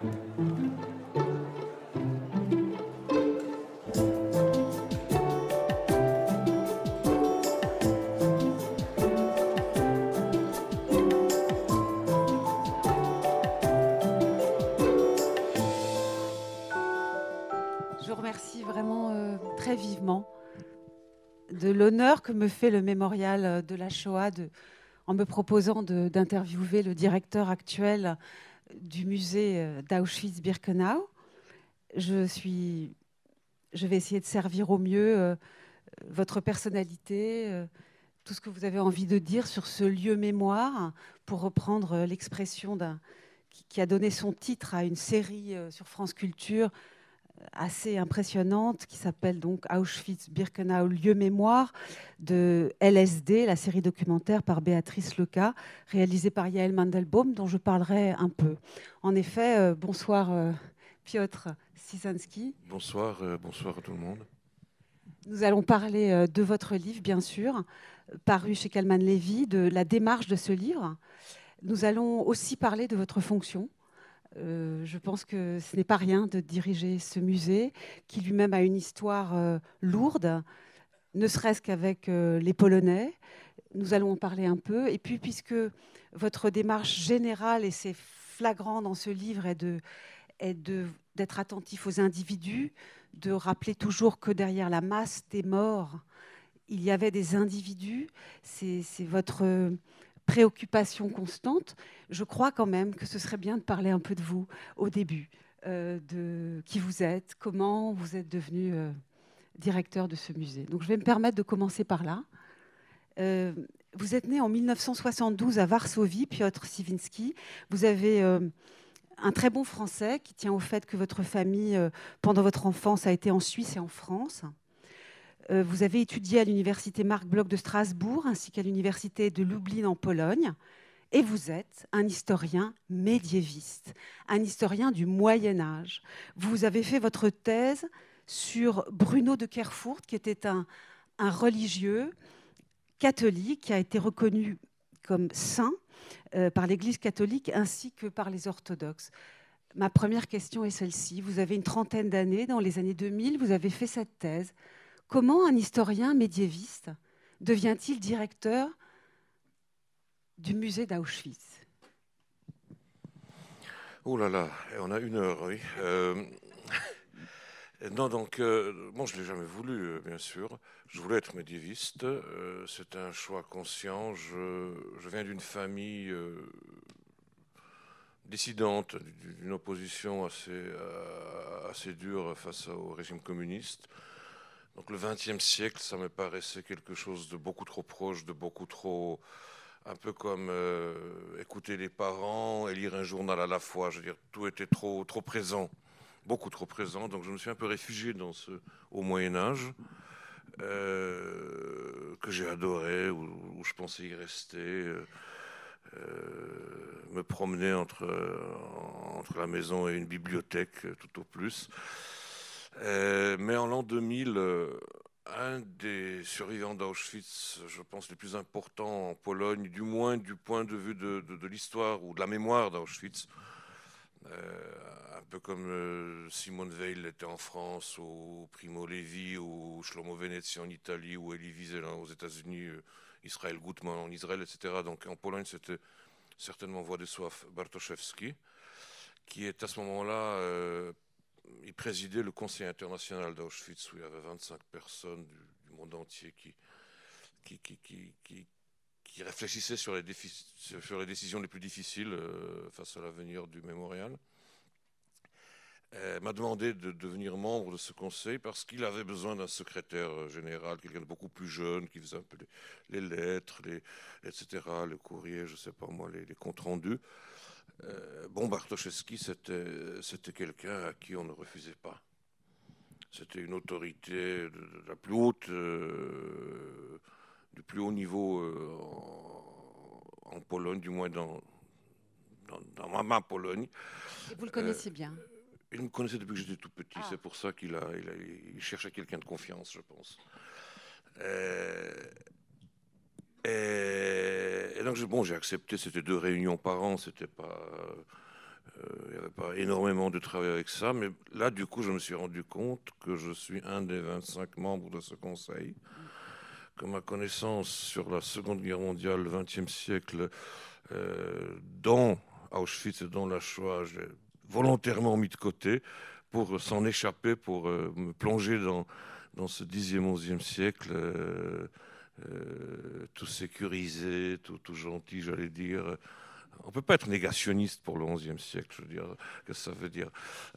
Je vous remercie vraiment très vivement de l'honneur que me fait le mémorial de la Shoah en me proposant d'interviewer le directeur actuel du musée d'Auschwitz-Birkenau. Je vais essayer de servir au mieux votre personnalité, tout ce que vous avez envie de dire sur ce lieu mémoire, pour reprendre l'expression qui a donné son titre à une série sur France Culture assez impressionnante qui s'appelle donc Auschwitz-Birkenau, lieu mémoire de LSD, la série documentaire par Béatrice Leca, réalisée par Yael Mandelbaum, dont je parlerai un peu. En effet, bonsoir Piotr Sisansky. Bonsoir, bonsoir à tout le monde. Nous allons parler de votre livre, bien sûr, paru chez Kalman Levy, de la démarche de ce livre. Nous allons aussi parler de votre fonction. Je pense que ce n'est pas rien de diriger ce musée, qui lui-même a une histoire lourde, ne serait-ce qu'avec les Polonais. Nous allons en parler un peu. Et puis, puisque votre démarche générale, et c'est flagrant dans ce livre, d'être attentif aux individus, de rappeler toujours que derrière la masse des morts, il y avait des individus. C'est votre préoccupation constante. Je crois quand même que ce serait bien de parler un peu de vous au début, de qui vous êtes, comment vous êtes devenu directeur de ce musée. Donc je vais me permettre de commencer par là. Vous êtes né en 1972 à Varsovie, Piotr Siwiński. Vous avez un très bon français qui tient au fait que votre famille, pendant votre enfance, a été en Suisse et en France. Vous avez étudié à l'université Marc Bloch de Strasbourg ainsi qu'à l'université de Lublin en Pologne. Et vous êtes un historien médiéviste, un historien du Moyen Âge. Vous avez fait votre thèse sur Bruno de Kerfurt, qui était un religieux catholique qui a été reconnu comme saint par l'Église catholique ainsi que par les orthodoxes. Ma première question est celle-ci. Vous avez une trentaine d'années, dans les années 2000, vous avez fait cette thèse. Comment un historien médiéviste devient-il directeur du musée d'Auschwitz? Oh là là, on a 1 heure, oui. Non, donc, moi je ne l'ai jamais voulu, bien sûr. Je voulais être médiéviste. C'est un choix conscient. Je viens d'une famille dissidente, d'une opposition assez dure face au régime communiste. Donc le XXe siècle, ça me paraissait quelque chose de beaucoup trop proche, de beaucoup trop... Un peu comme écouter les parents et lire un journal à la fois. Je veux dire, tout était trop présent, beaucoup trop présent. Donc je me suis un peu réfugié au Moyen Âge, que j'ai adoré, où je pensais y rester, me promener entre la maison et une bibliothèque, tout au plus. Mais en l'an 2000, un des survivants d'Auschwitz, je pense les plus importants en Pologne, du moins du point de vue de l'histoire ou de la mémoire d'Auschwitz, un peu comme Simone Weil était en France, ou Primo Levi, ou Shlomo Venezi en Italie, ou Elie Wiesel aux États-Unis, Israël Gutman en Israël, etc. Donc en Pologne, c'était certainement Władysław Bartoszewski, qui est à ce moment-là, il présidait le Conseil international d'Auschwitz, où il y avait 25 personnes du monde entier qui réfléchissaient sur les décisions les plus difficiles face à l'avenir du mémorial. M'a demandé de devenir membre de ce conseil parce qu'il avait besoin d'un secrétaire général, quelqu'un de beaucoup plus jeune, qui faisait un peu les lettres, etc., le courrier, je ne sais pas moi, les comptes rendus. Bartoszewski, c'était quelqu'un à qui on ne refusait pas. C'était une autorité de la plus haute, du plus haut niveau en Pologne, du moins dans ma Pologne. Et vous le connaissez bien? Il me connaissait depuis que j'étais tout petit, Ah. c'est pour ça qu'il cherchait quelqu'un de confiance, je pense. Et donc j'ai accepté, c'était 2 réunions par an, c'était pas... il y avait pas énormément de travail avec ça, mais là, du coup, je me suis rendu compte que je suis un des 25 membres de ce conseil. Que ma connaissance sur la Seconde Guerre mondiale, le XXe siècle, dans Auschwitz et dans la Shoah, j'ai volontairement mis de côté pour s'en échapper, pour me plonger dans ce 10e, 11e siècle, tout sécurisé, tout gentil, j'allais dire. On ne peut pas être négationniste pour le XIe siècle, je veux dire, qu'est-ce que ça veut dire.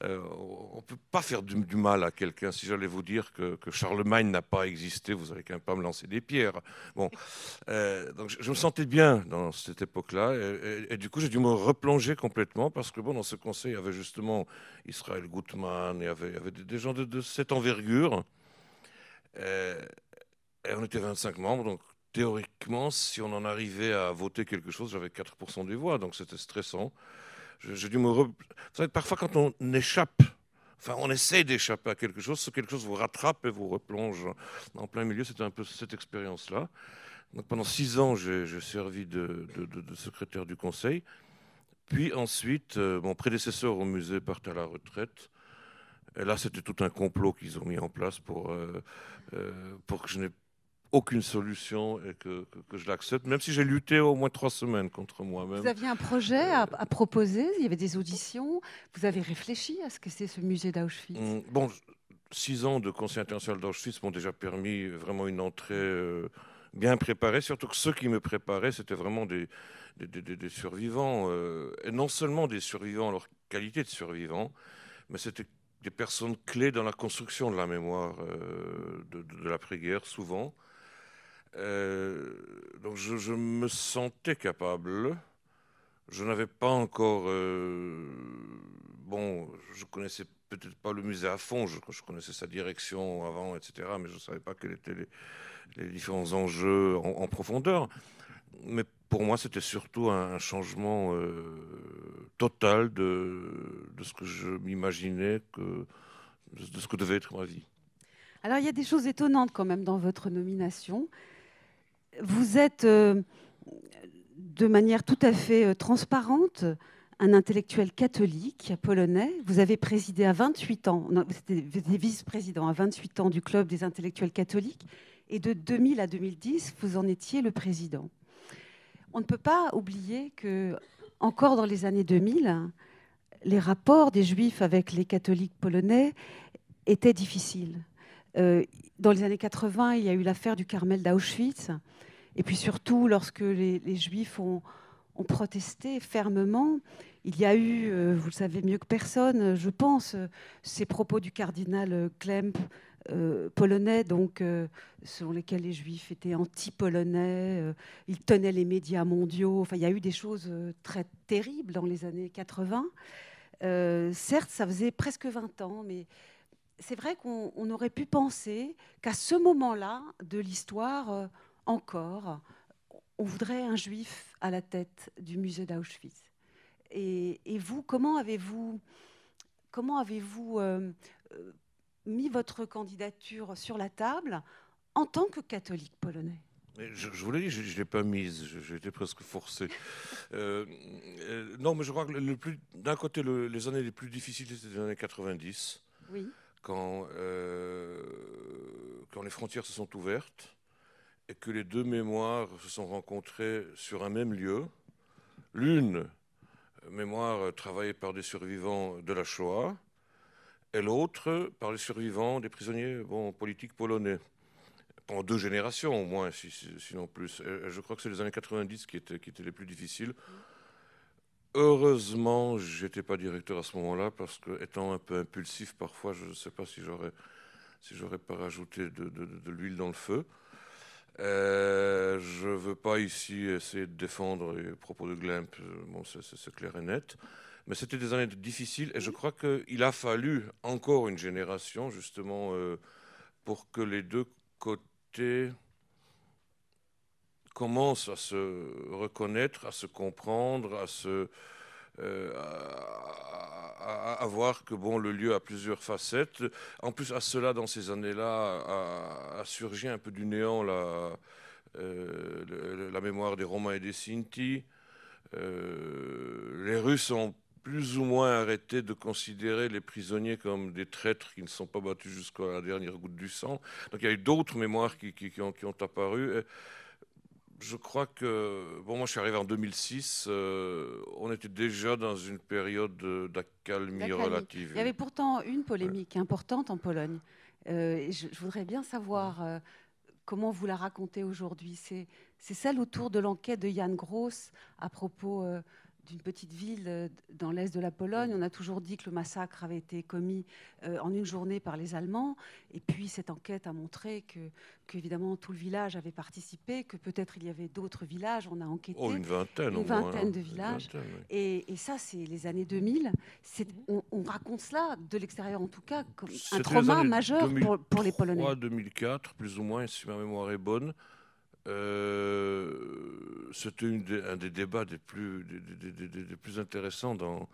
On ne peut pas faire du mal à quelqu'un. Si j'allais vous dire que Charlemagne n'a pas existé, vous n'allez quand même pas me lancer des pierres. Bon, donc je me sentais bien dans cette époque-là, et du coup j'ai dû me replonger complètement, parce que bon, dans ce conseil, il y avait justement Israël Gutmann, il y avait des gens de cette envergure, et on était 25 membres, donc théoriquement, si on en arrivait à voter quelque chose, j'avais 4% des voix, donc c'était stressant. J'ai dû me... Vous savez, parfois quand on échappe, enfin on essaie d'échapper à quelque chose vous rattrape et vous replonge en plein milieu. C'était un peu cette expérience-là. Donc pendant 6 ans, j'ai servi de secrétaire du conseil. Puis ensuite, mon prédécesseur au musée partait à la retraite. Et là, c'était tout un complot qu'ils ont mis en place pour que je n'ai aucune solution et que je l'accepte, même si j'ai lutté au moins 3 semaines contre Vous moi-même. aviez un projet à proposer, il y avait des auditions, vous avez réfléchi à ce que c'est ce musée d'Auschwitz? Bon, 6 ans de Conseil international d'Auschwitz m'ont déjà permis vraiment une entrée bien préparée, surtout que ceux qui me préparaient, c'était vraiment des survivants, et non seulement des survivants, leur qualité de survivants, mais c'était des personnes clés dans la construction de la mémoire de l'après-guerre, souvent. Donc je me sentais capable. Je n'avais pas encore... bon, je connaissais peut-être pas le musée à fond, je connaissais sa direction avant, etc., mais je ne savais pas quels étaient les différents enjeux en profondeur. Mais pour moi, c'était surtout un changement total de ce que je m'imaginais, de ce que devait être ma vie. Alors, il y a des choses étonnantes quand même dans votre nomination. Vous êtes, de manière tout à fait transparente, un intellectuel catholique polonais. Vous avez présidé à 28 ans, non, vous étiez vice-président à 28 ans du Club des intellectuels catholiques, et de 2000 à 2010, vous en étiez le président. On ne peut pas oublier que, encore dans les années 2000, les rapports des Juifs avec les catholiques polonais étaient difficiles. Dans les années 80, il y a eu l'affaire du Carmel d'Auschwitz. Et puis surtout, lorsque les Juifs ont protesté fermement, il y a eu, vous le savez mieux que personne, je pense, ces propos du cardinal Klemp, polonais, donc, selon lesquels les Juifs étaient anti-polonais, ils tenaient les médias mondiaux. Enfin, il y a eu des choses très terribles dans les années 80. Certes, ça faisait presque 20 ans, mais c'est vrai qu'on aurait pu penser qu'à ce moment-là de l'histoire, encore, on voudrait un juif à la tête du musée d'Auschwitz. Et vous, comment avez-vous mis votre candidature sur la table en tant que catholique polonais? Mais je vous l'ai dit, je ne l'ai pas mise, j'ai été presque forcé. Non, mais je crois que d'un côté, les années les plus difficiles, c'était les années 90, Oui. quand les frontières se sont ouvertes et que les deux mémoires se sont rencontrées sur un même lieu. L'une, mémoire travaillée par des survivants de la Shoah, et l'autre par les survivants des prisonniers politiques polonais. Pendant 2 générations au moins, sinon plus. Et je crois que c'est les années 90 qui étaient les plus difficiles. Heureusement, je n'étais pas directeur à ce moment-là, parce que, étant un peu impulsif, parfois, je ne sais pas si j'aurais pas rajouté de l'huile dans le feu. Je ne veux pas ici essayer de défendre les propos de Glemp, bon, c'est clair et net. Mais c'était des années difficiles, et je crois qu'il a fallu encore une génération, justement, pour que les deux côtés commencent à se reconnaître, à se comprendre, à voir que bon, le lieu a plusieurs facettes. En plus, à cela, dans ces années-là, a surgi un peu du néant la mémoire des Romains et des Sinti. Les Russes ont plus ou moins arrêté de considérer les prisonniers comme des traîtres qui ne sont pas battus jusqu'à la dernière goutte du sang. Donc il y a eu d'autres mémoires qui ont apparu. Et je crois que, bon, moi je suis arrivé en 2006, on était déjà dans une période d'accalmie D'accalmie. relative. Il y avait pourtant une Ouais. polémique importante en Pologne. Et je voudrais bien savoir comment vous la racontez aujourd'hui. C'est celle autour de l'enquête de Jan Gross à propos d'une petite ville dans l'est de la Pologne. On a toujours dit que le massacre avait été commis en une journée par les Allemands. Et puis cette enquête a montré qu'évidemment tout le village avait participé, que peut-être il y avait d'autres villages. On a Oh, enquêté une vingtaine une au moins, vingtaine hein. de Une villages. vingtaine, oui. Et ça, c'est les années 2000. On raconte cela, de l'extérieur en tout cas, comme un C'était les trauma années majeur pour les Polonais. 2003-2004, plus ou moins, si ma mémoire est bonne. C'était un des débats des plus intéressants dans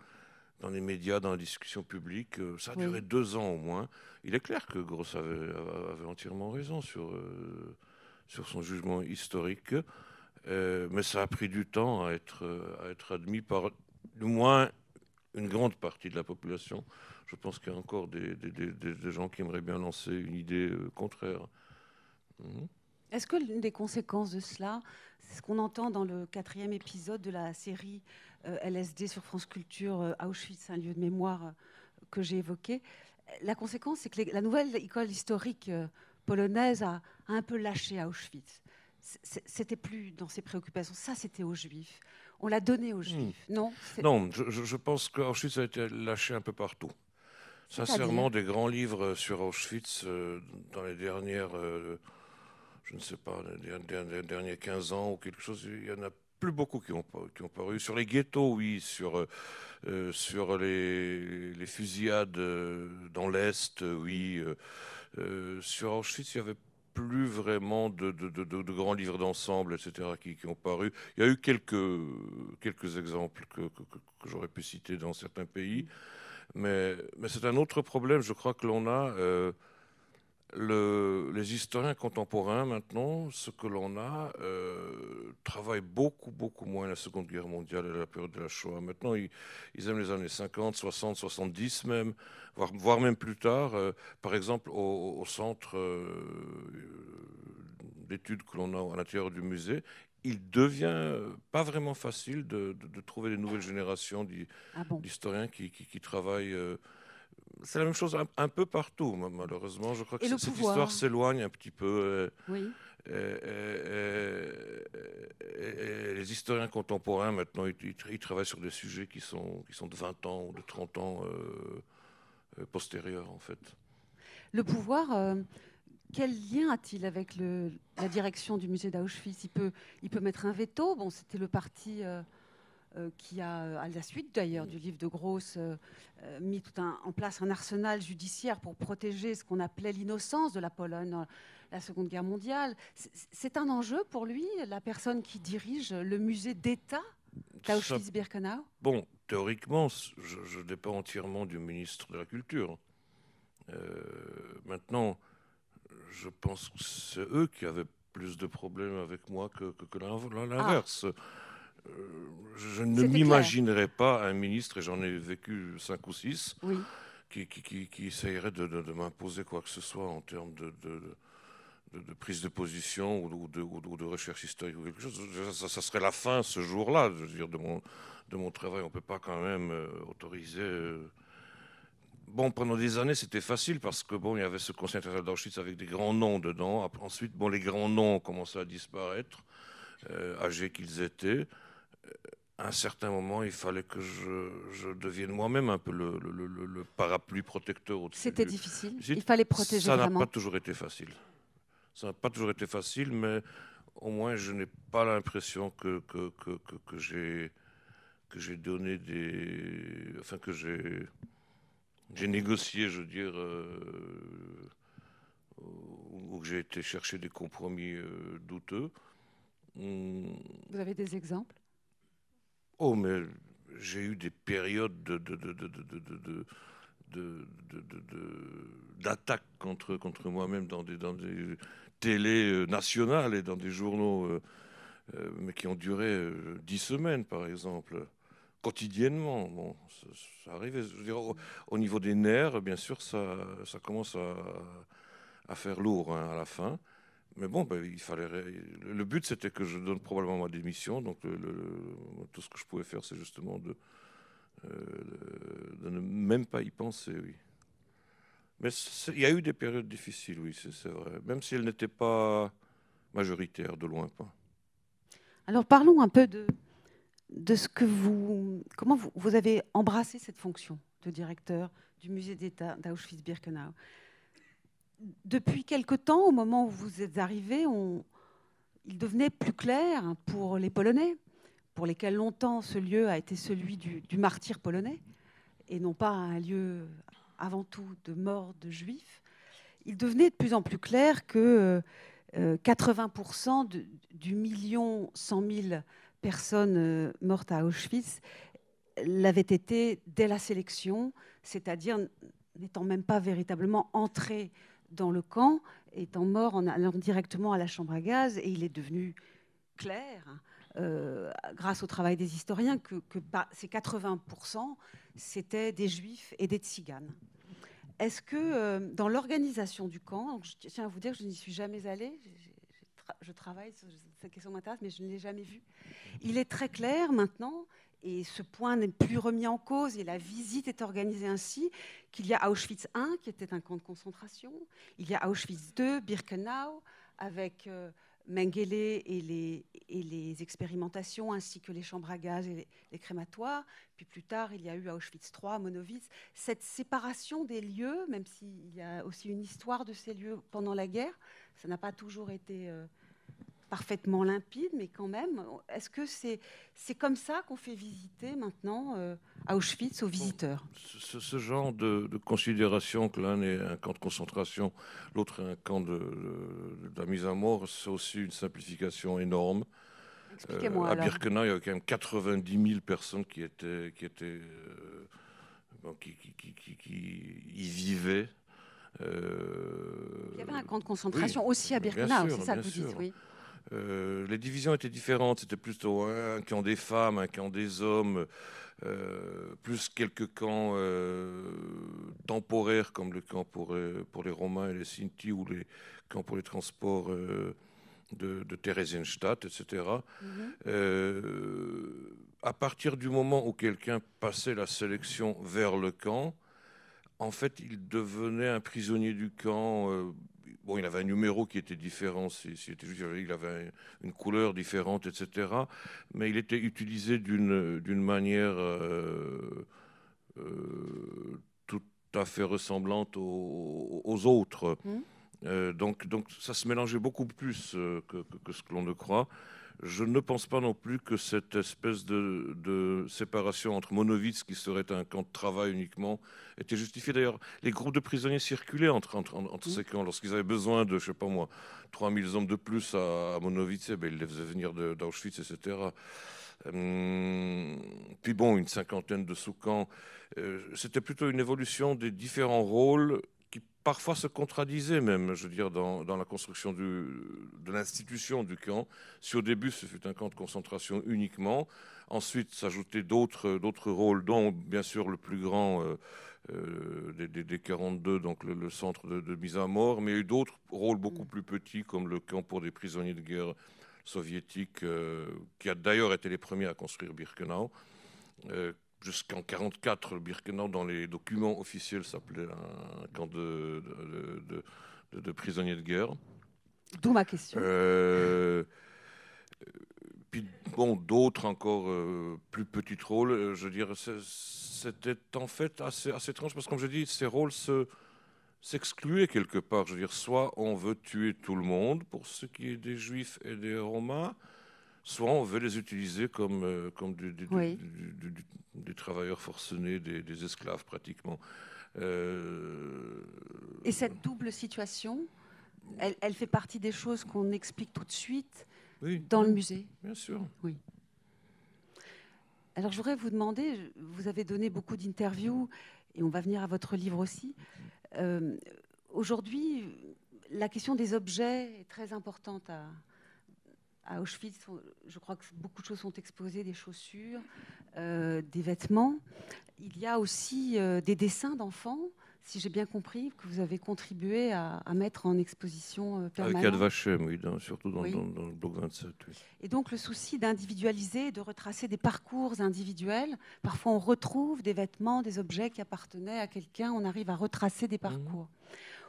les médias, dans la discussion publique. Ça a duré Oui. 2 ans au moins. Il est clair que Gross avait entièrement raison sur son jugement historique, mais ça a pris du temps à être admis par du moins une grande partie de la population. Je pense qu'il y a encore des gens qui aimeraient bien lancer une idée contraire. Mhm. Est-ce que l'une des conséquences de cela, c'est ce qu'on entend dans le 4e épisode de la série LSD sur France Culture, Auschwitz, un lieu de mémoire que j'ai évoqué, la conséquence, c'est que la nouvelle école historique polonaise a un peu lâché Auschwitz. C'était plus dans ses préoccupations. Ça, c'était aux Juifs. On l'a donné aux Hmm. Juifs. Non, Non, je pense qu'Auschwitz a été lâché un peu partout. c'est-à-dire. Sincèrement, des grands livres sur Auschwitz dans les dernières, je ne sais pas, les derniers 15 ans ou quelque chose, il y en a plus beaucoup qui ont paru. Sur les ghettos, oui, sur les fusillades dans l'Est, oui. Sur Auschwitz, il n'y avait plus vraiment de grands livres d'ensemble, etc., qui ont paru. Il y a eu quelques exemples que j'aurais pu citer dans certains pays, mais c'est un autre problème, je crois, que l'on a. Les historiens contemporains, maintenant, ce que l'on a, travaillent beaucoup moins la Seconde Guerre mondiale et la période de la Shoah. Maintenant, ils aiment les années 50, 60, 70 même, voire même plus tard. Par exemple, au centre d'études que l'on a à l'intérieur du musée, il devient pas vraiment facile de trouver des nouvelles générations Ah bon. d'historiens qui travaillent. C'est la même chose un peu partout, malheureusement. Je crois que Et le cette histoire pouvoir. s'éloigne un petit peu. Oui. Et les historiens contemporains, maintenant, ils travaillent sur des sujets qui sont de 20 ans ou de 30 ans postérieurs, en fait. Le pouvoir, quel lien a-t-il avec la direction du musée d'Auschwitz? Il peut mettre un veto. Bon, c'était le parti qui a, à la suite d'ailleurs du livre de Gross, mis en place un arsenal judiciaire pour protéger ce qu'on appelait l'innocence de la Pologne dans la Seconde Guerre mondiale. C'est un enjeu pour lui, la personne qui dirige le musée d'État Ça, d'Auschwitz-Birkenau? bon, théoriquement, je dépends entièrement du ministre de la Culture. Maintenant, je pense que c'est eux qui avaient plus de problèmes avec moi que Ah, l'inverse. Je ne c'était clair. m'imaginerais pas un ministre, et j'en ai vécu 5 ou 6, Oui. qui essayerait de m'imposer quoi que ce soit en termes de prise de position ou de recherche historique ou quelque chose. Ça serait la fin ce jour-là, je veux dire, de mon travail. On ne peut pas quand même autoriser. Bon, pendant des années, c'était facile parce que bon, il y avait ce Conseil international d'Auschwitz avec des grands noms dedans. Ensuite, bon, les grands noms ont commencé à disparaître, âgés qu'ils étaient. À un certain moment, il fallait que je devienne moi-même un peu le parapluie protecteur au-dessus C'était difficile. du. Il fallait protéger Ça n'a pas vraiment. toujours été facile. Ça n'a pas toujours été facile, mais au moins, je n'ai pas l'impression que j'ai donné des. Enfin, que j'ai négocié, je veux dire, ou que j'ai été chercher des compromis douteux. Hum. Vous avez des exemples? Oh, mais j'ai eu des périodes d'attaques contre moi-même dans des télés nationales et dans des journaux, mais qui ont duré 10 semaines, par exemple, quotidiennement. Bon, ça arrive. Je veux dire, au niveau des nerfs, bien sûr, ça commence à faire lourd hein, à la fin. Mais bon, ben, le but, c'était que je donne probablement ma démission. Donc, tout ce que je pouvais faire, c'est justement de ne même pas y penser, oui. Mais il y a eu des périodes difficiles, oui, c'est vrai. Même si elles n'étaient pas majoritaires, de loin pas. Alors parlons un peu de ce que comment vous avez embrassé cette fonction de directeur du musée d'État d'Auschwitz-Birkenau. Depuis quelque temps, au moment où vous êtes arrivé, il devenait plus clair pour les Polonais, pour lesquels longtemps ce lieu a été celui du martyr polonais, et non pas un lieu avant tout de mort de juifs. Il devenait de plus en plus clair que 80% du 1,1 million personnes mortes à Auschwitz l'avaient été dès la sélection, c'est-à-dire n'étant même pas véritablement entrés dans le camp, étant morts en allant directement à la chambre à gaz. Et il est devenu clair, grâce au travail des historiens, que ces 80%, c'était des juifs et des tziganes. Est-ce que dans l'organisation du camp, je tiens à vous dire que je n'y suis jamais allée, je travaille, cette question m'intéresse, mais je ne l'ai jamais vue. Il est très clair maintenant, et ce point n'est plus remis en cause, et la visite est organisée ainsi, qu'il y a Auschwitz I, qui était un camp de concentration, il y a Auschwitz II, Birkenau, avec Mengele et les expérimentations, ainsi que les chambres à gaz et les crématoires. Puis plus tard, il y a eu Auschwitz III, Monowitz. Cette séparation des lieux, même s'il y a aussi une histoire de ces lieux pendant la guerre, ça n'a pas toujours été parfaitement limpide, mais quand même, est-ce que c'est comme ça qu'on fait visiter maintenant Auschwitz aux visiteurs? Ce genre de considération que l'un est un camp de concentration, l'autre est un camp de la mise à mort, c'est aussi une simplification énorme. Expliquez-moi À alors. Birkenau, il y avait quand même 90 000 personnes qui y vivaient. Il y avait un camp de concentration Oui, aussi à bien Birkenau, c'est sûr, ça bien que vous dites, sûr. oui. Les divisions étaient différentes. C'était plutôt un camp des femmes, un camp des hommes, plus quelques camps temporaires comme le camp pour les Romains et les Sinti ou les camps pour les transports de Theresienstadt, etc. À partir du moment où quelqu'un passait la sélection vers le camp, en fait, il devenait un prisonnier du camp. Bon, il avait un numéro qui était différent, il avait une couleur différente, etc. Mais il était utilisé d'une manière tout à fait ressemblante aux autres. Donc ça se mélangeait beaucoup plus que ce que l'on ne croit. Je ne pense pas non plus que cette espèce de séparation entre Monowitz, qui serait un camp de travail uniquement, était justifiée. D'ailleurs, les groupes de prisonniers circulaient entre ces camps. Lorsqu'ils avaient besoin de, je sais pas moi, 3000 hommes de plus à Monowitz, eh ben, ils les faisaient venir d'Auschwitz, etc. Puis bon, une cinquantaine de sous-camps. C'était plutôt une évolution des différents rôles qui parfois se contradisaient même, je veux dire, dans la construction de l'institution du camp. Si au début ce fut un camp de concentration uniquement, ensuite s'ajoutaient d'autres rôles, dont bien sûr le plus grand des 42, donc le centre de mise à mort, mais il y a eu d'autres rôles beaucoup plus petits, comme le camp pour des prisonniers de guerre soviétiques, qui a d'ailleurs été les premiers à construire Birkenau. Jusqu'en 1944, Birkenau, dans les documents officiels, s'appelait un camp de prisonniers de guerre. D'où ma question. Puis, bon, d'autres encore plus petits rôles, je veux dire, c'était en fait assez étrange, parce que comme je dis, ces rôles s'excluaient quelque part. Je veux dire, soit on veut tuer tout le monde, pour ce qui est des Juifs et des Romains, soit on veut les utiliser comme Oui. des travailleurs forcenés, des esclaves pratiquement. Et cette double situation, elle fait partie des choses qu'on explique tout de suite dans le musée. Bien sûr. Oui. Alors je voudrais vous demander, vous avez donné beaucoup d'interviews et on va venir à votre livre aussi. Aujourd'hui, la question des objets est très importante à Auschwitz, je crois que beaucoup de choses sont exposées, des chaussures, des vêtements. Il y a aussi des dessins d'enfants, si j'ai bien compris, que vous avez contribué à mettre en exposition Avec permanente. Yad Vashem, oui, surtout dans, Oui. dans le bloc 27. Oui. Et donc le souci d'individualiser, de retracer des parcours individuels. Parfois on retrouve des vêtements, des objets qui appartenaient à quelqu'un, on arrive à retracer des parcours.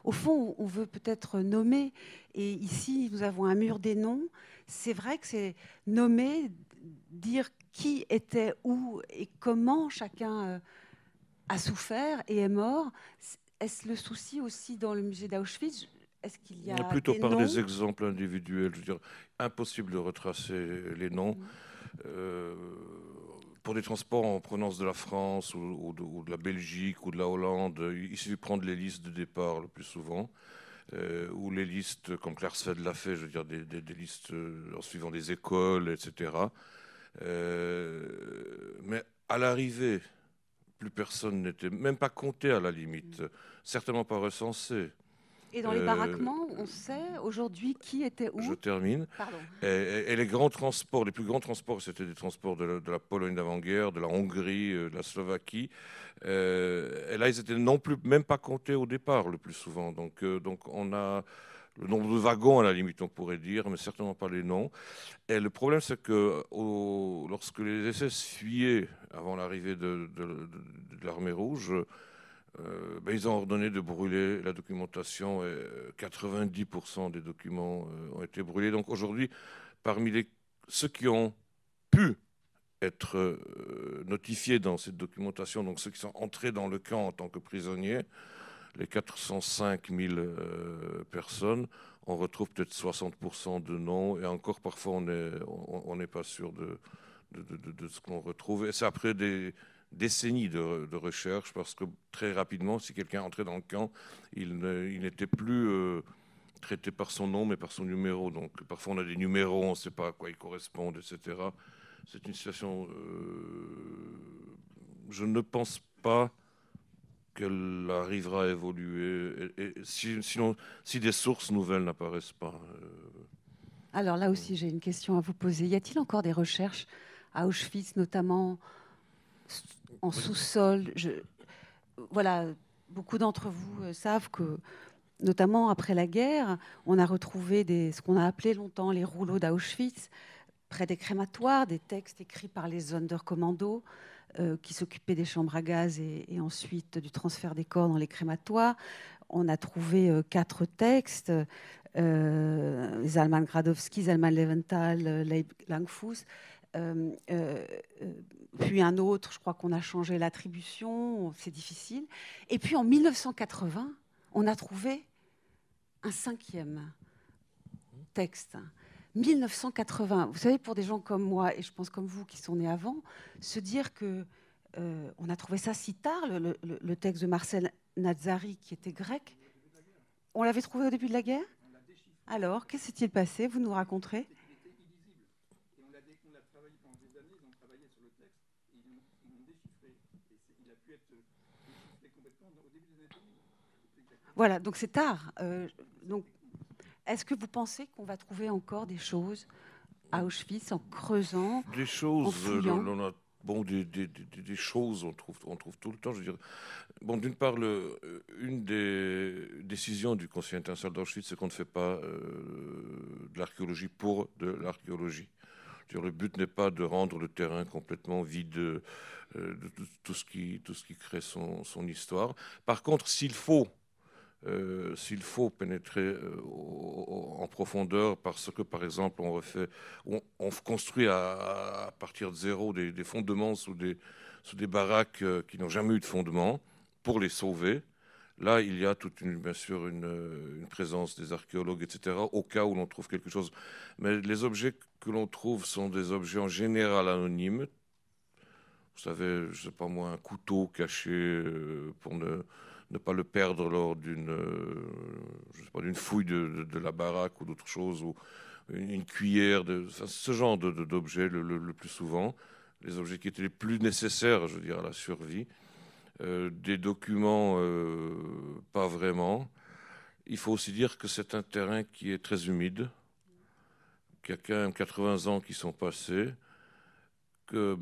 Au fond, on veut peut-être nommer, et ici nous avons un mur des noms. C'est vrai que c'est nommer, dire qui était où et comment chacun a souffert et est mort. Est-ce le souci aussi dans le musée d'Auschwitz? Est-ce qu'il y a Plutôt des par noms? des exemples individuels. Je veux dire, impossible de retracer les noms. Pour des transports en provenance de la France ou de la Belgique ou de la Hollande, il suffit de prendre les listes de départ le plus souvent. Ou les listes, comme Clairsfeld l'a fait, je veux dire, des listes en suivant des écoles, etc. Mais à l'arrivée, plus personne n'était, même pas compté à la limite, certainement pas recensé. Et dans les baraquements, on sait aujourd'hui qui était où? Je termine. Pardon. Et les grands transports, les plus grands transports, c'était des transports de la Pologne d'avant-guerre, de la Hongrie, de la Slovaquie. Et là, ils étaient non plus, même pas comptés au départ, le plus souvent. Donc on a le nombre de wagons, à la limite, on pourrait dire, mais certainement pas les noms. Et le problème, c'est que lorsque les SS fuyaient avant l'arrivée de l'armée rouge, ils ont ordonné de brûler la documentation et 90% des documents ont été brûlés. Donc aujourd'hui, parmi ceux qui ont pu être notifiés dans cette documentation, donc ceux qui sont entrés dans le camp en tant que prisonniers, les 405 000 personnes, on retrouve peut-être 60% de noms, et encore parfois on n'est pas sûr de ce qu'on retrouve. Et c'est après des décennies de recherche, parce que très rapidement, si quelqu'un entrait dans le camp, il n'était plus traité par son nom, mais par son numéro. Donc parfois on a des numéros, on ne sait pas à quoi ils correspondent, etc. C'est une situation... je ne pense pas qu'elle arrivera à évoluer, sinon, si des sources nouvelles n'apparaissent pas. Alors là aussi, j'ai une question à vous poser. Y a-t-il encore des recherches à Auschwitz, notamment en sous-sol? Voilà, beaucoup d'entre vous savent que, notamment après la guerre, on a retrouvé ce qu'on a appelé longtemps les rouleaux d'Auschwitz, près des crématoires, des textes écrits par les Sonderkommando qui s'occupaient des chambres à gaz et ensuite du transfert des corps dans les crématoires. On a trouvé 4 textes, Zalman Gradowski, Zalman Leventhal, Leib Langfuss, puis un autre, je crois qu'on a changé l'attribution, c'est difficile. Et puis en 1980, on a trouvé un 5e texte. 1980, vous savez, pour des gens comme moi, et je pense comme vous qui sont nés avant, se dire que on a trouvé ça si tard, le texte de Marcel Nazari, qui était grec, on l'avait trouvé au début de la guerre? Alors, qu'est-ce qui s'est passé? Vous nous raconterez? Voilà, donc c'est tard. Donc, est-ce que vous pensez qu'on va trouver encore des choses à Auschwitz en creusant, des choses, en fouillant? des choses, on trouve tout le temps. Je veux dire, bon, d'une part, une des décisions du Conseil international d'Auschwitz, c'est qu'on ne fait pas de l'archéologie pour de l'archéologie. Le but n'est pas de rendre le terrain complètement vide de tout ce qui crée son histoire. Par contre, s'il faut pénétrer en profondeur, parce que, par exemple, on construit à partir de zéro des fondements sous des baraques qui n'ont jamais eu de fondement pour les sauver. Là, il y a bien sûr une présence des archéologues, etc., au cas où l'on trouve quelque chose. Mais les objets que l'on trouve sont des objets en général anonymes. Vous savez, je ne sais pas moi, un couteau caché pour ne pas le perdre lors d'une fouille de la baraque ou d'autre chose, ou une cuillère, ce genre d'objets le plus souvent, les objets qui étaient les plus nécessaires, je veux dire, à la survie. Des documents, pas vraiment. Il faut aussi dire que c'est un terrain qui est très humide, qu'il y a quand même 80 ans qui sont passés, que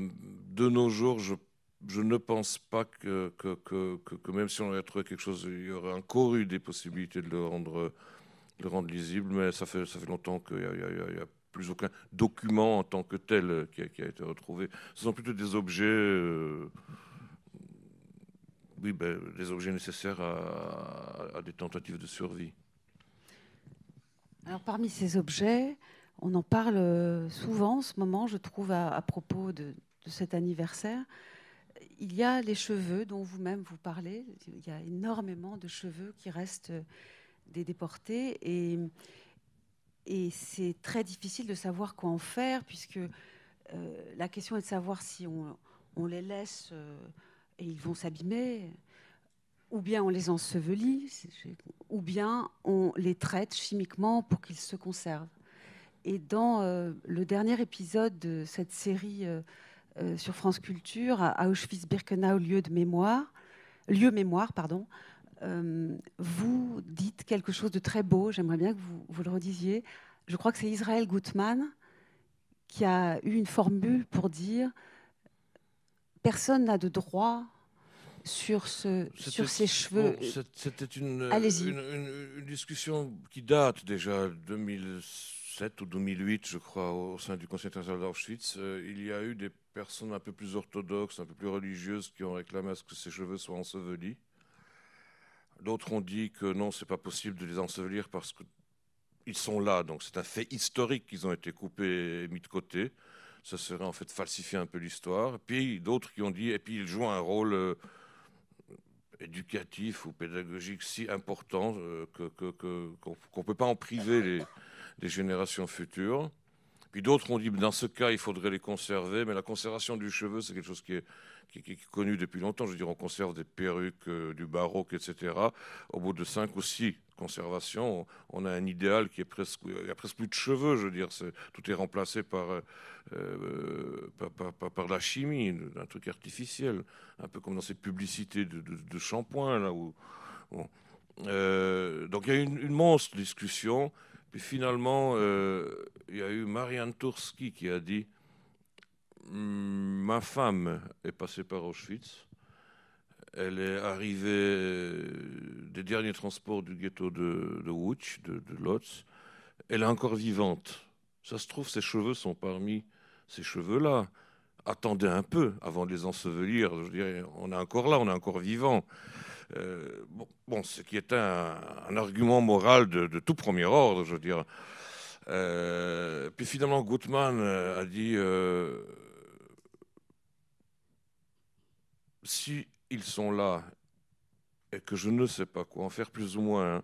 de nos jours, je ne pense pas que même si on avait trouvé quelque chose, il y aurait encore eu des possibilités de le rendre lisible, mais ça fait longtemps qu'il y a plus aucun document en tant que tel qui a été retrouvé. Ce sont plutôt des objets, oui, ben, des objets nécessaires à des tentatives de survie. Alors, parmi ces objets, on en parle souvent en ce moment, je trouve, à propos de cet anniversaire. Il y a les cheveux dont vous-même vous parlez. Il y a énormément de cheveux qui restent des déportés et c'est très difficile de savoir quoi en faire puisque la question est de savoir si on les laisse et ils vont s'abîmer, ou bien on les ensevelit, ou bien on les traite chimiquement pour qu'ils se conservent. Et dans le dernier épisode de cette série sur France Culture, à Auschwitz-Birkenau, lieu mémoire, pardon, vous dites quelque chose de très beau, j'aimerais bien que vous le redisiez. Je crois que c'est Israël Gutman qui a eu une formule pour dire personne n'a de droit sur ces cheveux. Bon, c'était Allez-y. une discussion qui date déjà de 2007 ou 2008, je crois, au sein du Conseil international d'Auschwitz. Il y a eu des personnes un peu plus orthodoxes, un peu plus religieuses qui ont réclamé à ce que ces cheveux soient ensevelis. D'autres ont dit que non, c'est pas possible de les ensevelir parce qu'ils sont là, donc c'est un fait historique qu'ils ont été coupés et mis de côté. Ça serait en fait falsifier un peu l'histoire. Puis d'autres qui ont dit, et puis ils jouent un rôle éducatif ou pédagogique si important qu'on ne peut pas en priver les générations futures. Puis d'autres ont dit que dans ce cas, il faudrait les conserver, mais la conservation du cheveu, c'est quelque chose qui est connu depuis longtemps. Je veux dire, on conserve des perruques du baroque, etc. Au bout de 5 ou 6 conservations, on a un idéal qui est presque... Il n'y a presque plus de cheveux, je veux dire. Tout est remplacé par la chimie, un truc artificiel. Un peu comme dans ces publicités de shampoing, là où... Bon. Donc il y a eu une monstre discussion. Puis finalement, il y a eu Marianne Turski qui a dit ma femme est passée par Auschwitz. Elle est arrivée des derniers transports du ghetto de Łódź, de Lodz. Elle est encore vivante. Ça se trouve, ses cheveux sont parmi ces cheveux-là. Attendez un peu avant de les ensevelir. Je dirais, on est encore là, on est encore vivant. Ce qui est un argument moral de tout premier ordre, je veux dire. Puis finalement, Gutmann a dit si ils sont là et que je ne sais pas quoi en faire, plus ou moins, hein,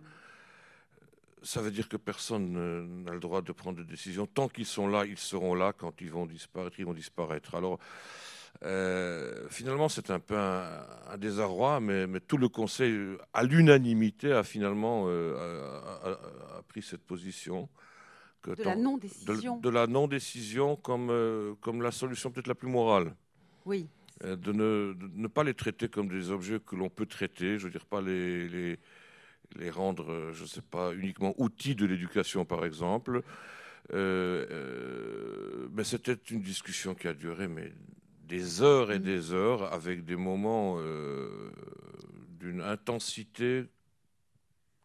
ça veut dire que personne n'a le droit de prendre de décision. Tant qu'ils sont là, ils seront là. Quand ils vont disparaître, ils vont disparaître. Alors, finalement, c'est un peu un désarroi, mais tout le Conseil, à l'unanimité, a finalement a pris cette position. De la non-décision. De la non-décision comme la solution peut-être la plus morale. Oui. De ne pas les traiter comme des objets que l'on peut traiter, je veux dire pas les rendre, je ne sais pas, uniquement outils de l'éducation par exemple. Mais c'était une discussion qui a duré des heures et des heures avec des moments d'une intensité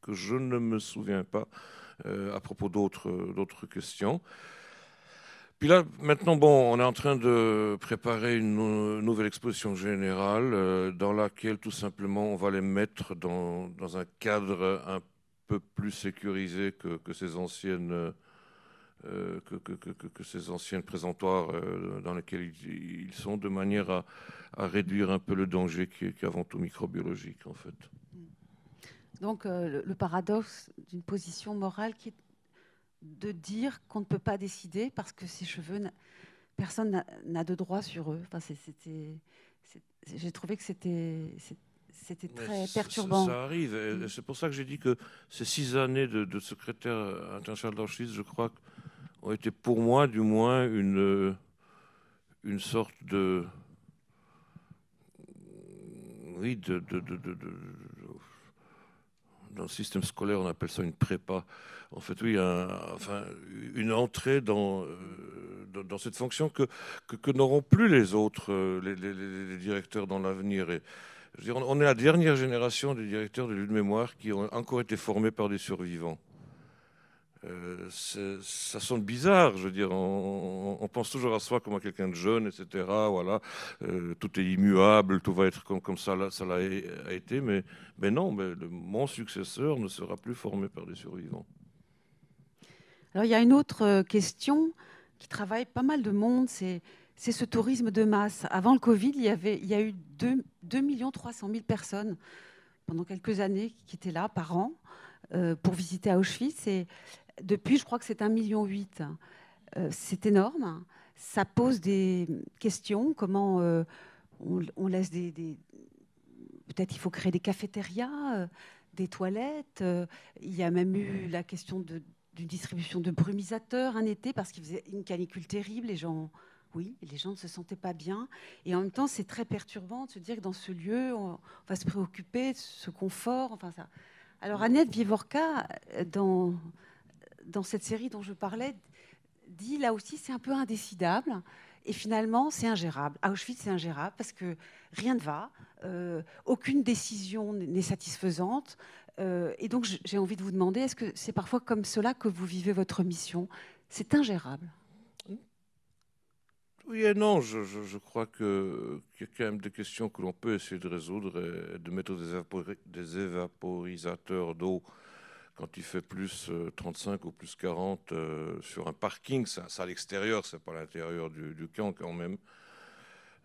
que je ne me souviens pas à propos d'autres questions. Puis là, maintenant, bon, on est en train de préparer une nouvelle exposition générale dans laquelle, tout simplement, on va les mettre dans un cadre un peu plus sécurisé que ces anciennes, que ces anciennes présentoirs dans lesquels ils sont, de manière à réduire un peu le danger qui est avant tout microbiologique, en fait. Donc, le paradoxe d'une position morale qui est de dire qu'on ne peut pas décider parce que ces cheveux, personne n'a de droit sur eux. Enfin, j'ai trouvé que c'était très perturbant. Ça arrive. Et c'est pour ça que j'ai dit que ces 6 années de secrétaire international d'Auschwitz, je crois, ont été pour moi, du moins, une sorte de... Oui, dans le système scolaire, on appelle ça une prépa. En fait, oui, une entrée dans cette fonction que n'auront plus les autres, les directeurs dans l'avenir. Et je veux dire, on est la dernière génération des directeurs de lieux de mémoire qui ont encore été formés par des survivants. Ça sonne bizarre, je veux dire, on pense toujours à soi comme à quelqu'un de jeune, etc. Voilà, tout est immuable, tout va être comme ça, ça a été, mais non, mon successeur ne sera plus formé par des survivants. Alors il y a une autre question qui travaille pas mal de monde, c'est ce tourisme de masse. Avant le Covid, il y a eu 2 300 000 personnes pendant quelques années qui étaient là par an pour visiter Auschwitz. Et depuis, je crois que c'est 1,8 million. C'est énorme. Ça pose des questions. Comment on laisse peut-être il faut créer des cafétérias, des toilettes. Il y a même eu la question d'une distribution de brumisateurs un été parce qu'il faisait une canicule terrible. Les gens ne se sentaient pas bien. Et en même temps, c'est très perturbant de se dire que dans ce lieu, on va se préoccuper de ce confort. Enfin, ça. Alors, Annette Vivorka, dans cette série dont je parlais, dit là aussi, c'est un peu indécidable. Et finalement, c'est ingérable. À Auschwitz, c'est ingérable parce que rien ne va. Aucune décision n'est satisfaisante. Et donc, j'ai envie de vous demander, est-ce que c'est parfois comme cela que vous vivez votre mission? C'est ingérable. Oui et non, je crois qu'il y a quand même des questions que l'on peut essayer de résoudre et de mettre des évaporisateurs d'eau quand il fait plus 35 ou plus 40 sur un parking, ça à l'extérieur, c'est pas à l'intérieur du camp quand même.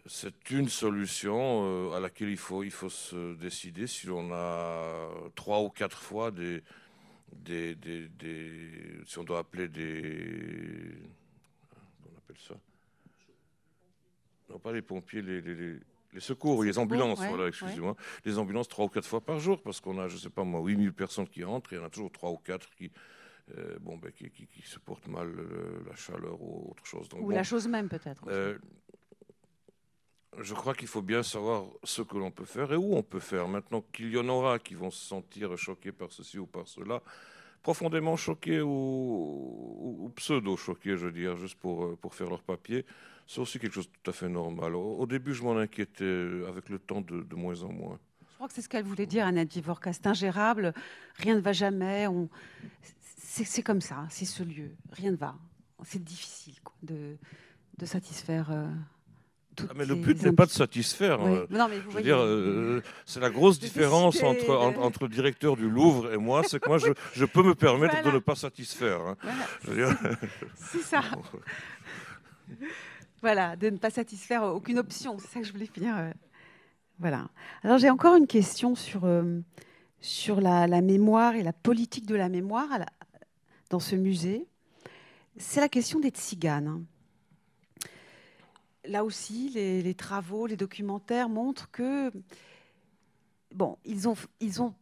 C'est une solution à laquelle il faut se décider si l'on a 3 ou 4 fois si on doit appeler on appelle ça? Non, pas les pompiers, les secours, les ambulances, voilà, excusez-moi. Les ambulances 3 ou 4 fois par jour, parce qu'on a, je sais pas moi, 8000 personnes qui rentrent, et il y en a toujours 3 ou 4 qui supportent mal la chaleur ou autre chose. Donc, ou la chose même, peut-être. Je crois qu'il faut bien savoir ce que l'on peut faire et où on peut faire. Maintenant qu'il y en aura qui vont se sentir choqués par ceci ou par cela, profondément choqués ou pseudo-choqués, je veux dire, juste pour faire leur papier, c'est aussi quelque chose de tout à fait normal. Au début, je m'en inquiétais, avec le temps, de moins en moins. Je crois que c'est ce qu'elle voulait dire, Annette Vivorka. C'est ingérable, rien ne va jamais. C'est comme ça, c'est ce lieu, rien ne va. C'est difficile de satisfaire... mais le but n'est pas de satisfaire. Oui. Non, mais vous voyez, c'est la grosse différence entre le directeur du Louvre et moi, c'est que moi, je peux me permettre de ne pas satisfaire. Hein. Voilà, c'est ça. Voilà, de ne pas satisfaire aucune option, c'est ça que je voulais finir. Voilà. Alors j'ai encore une question sur la mémoire et la politique de la mémoire dans ce musée. C'est la question des tziganes. Là aussi, les travaux, les documentaires montrent que, bon, ils ont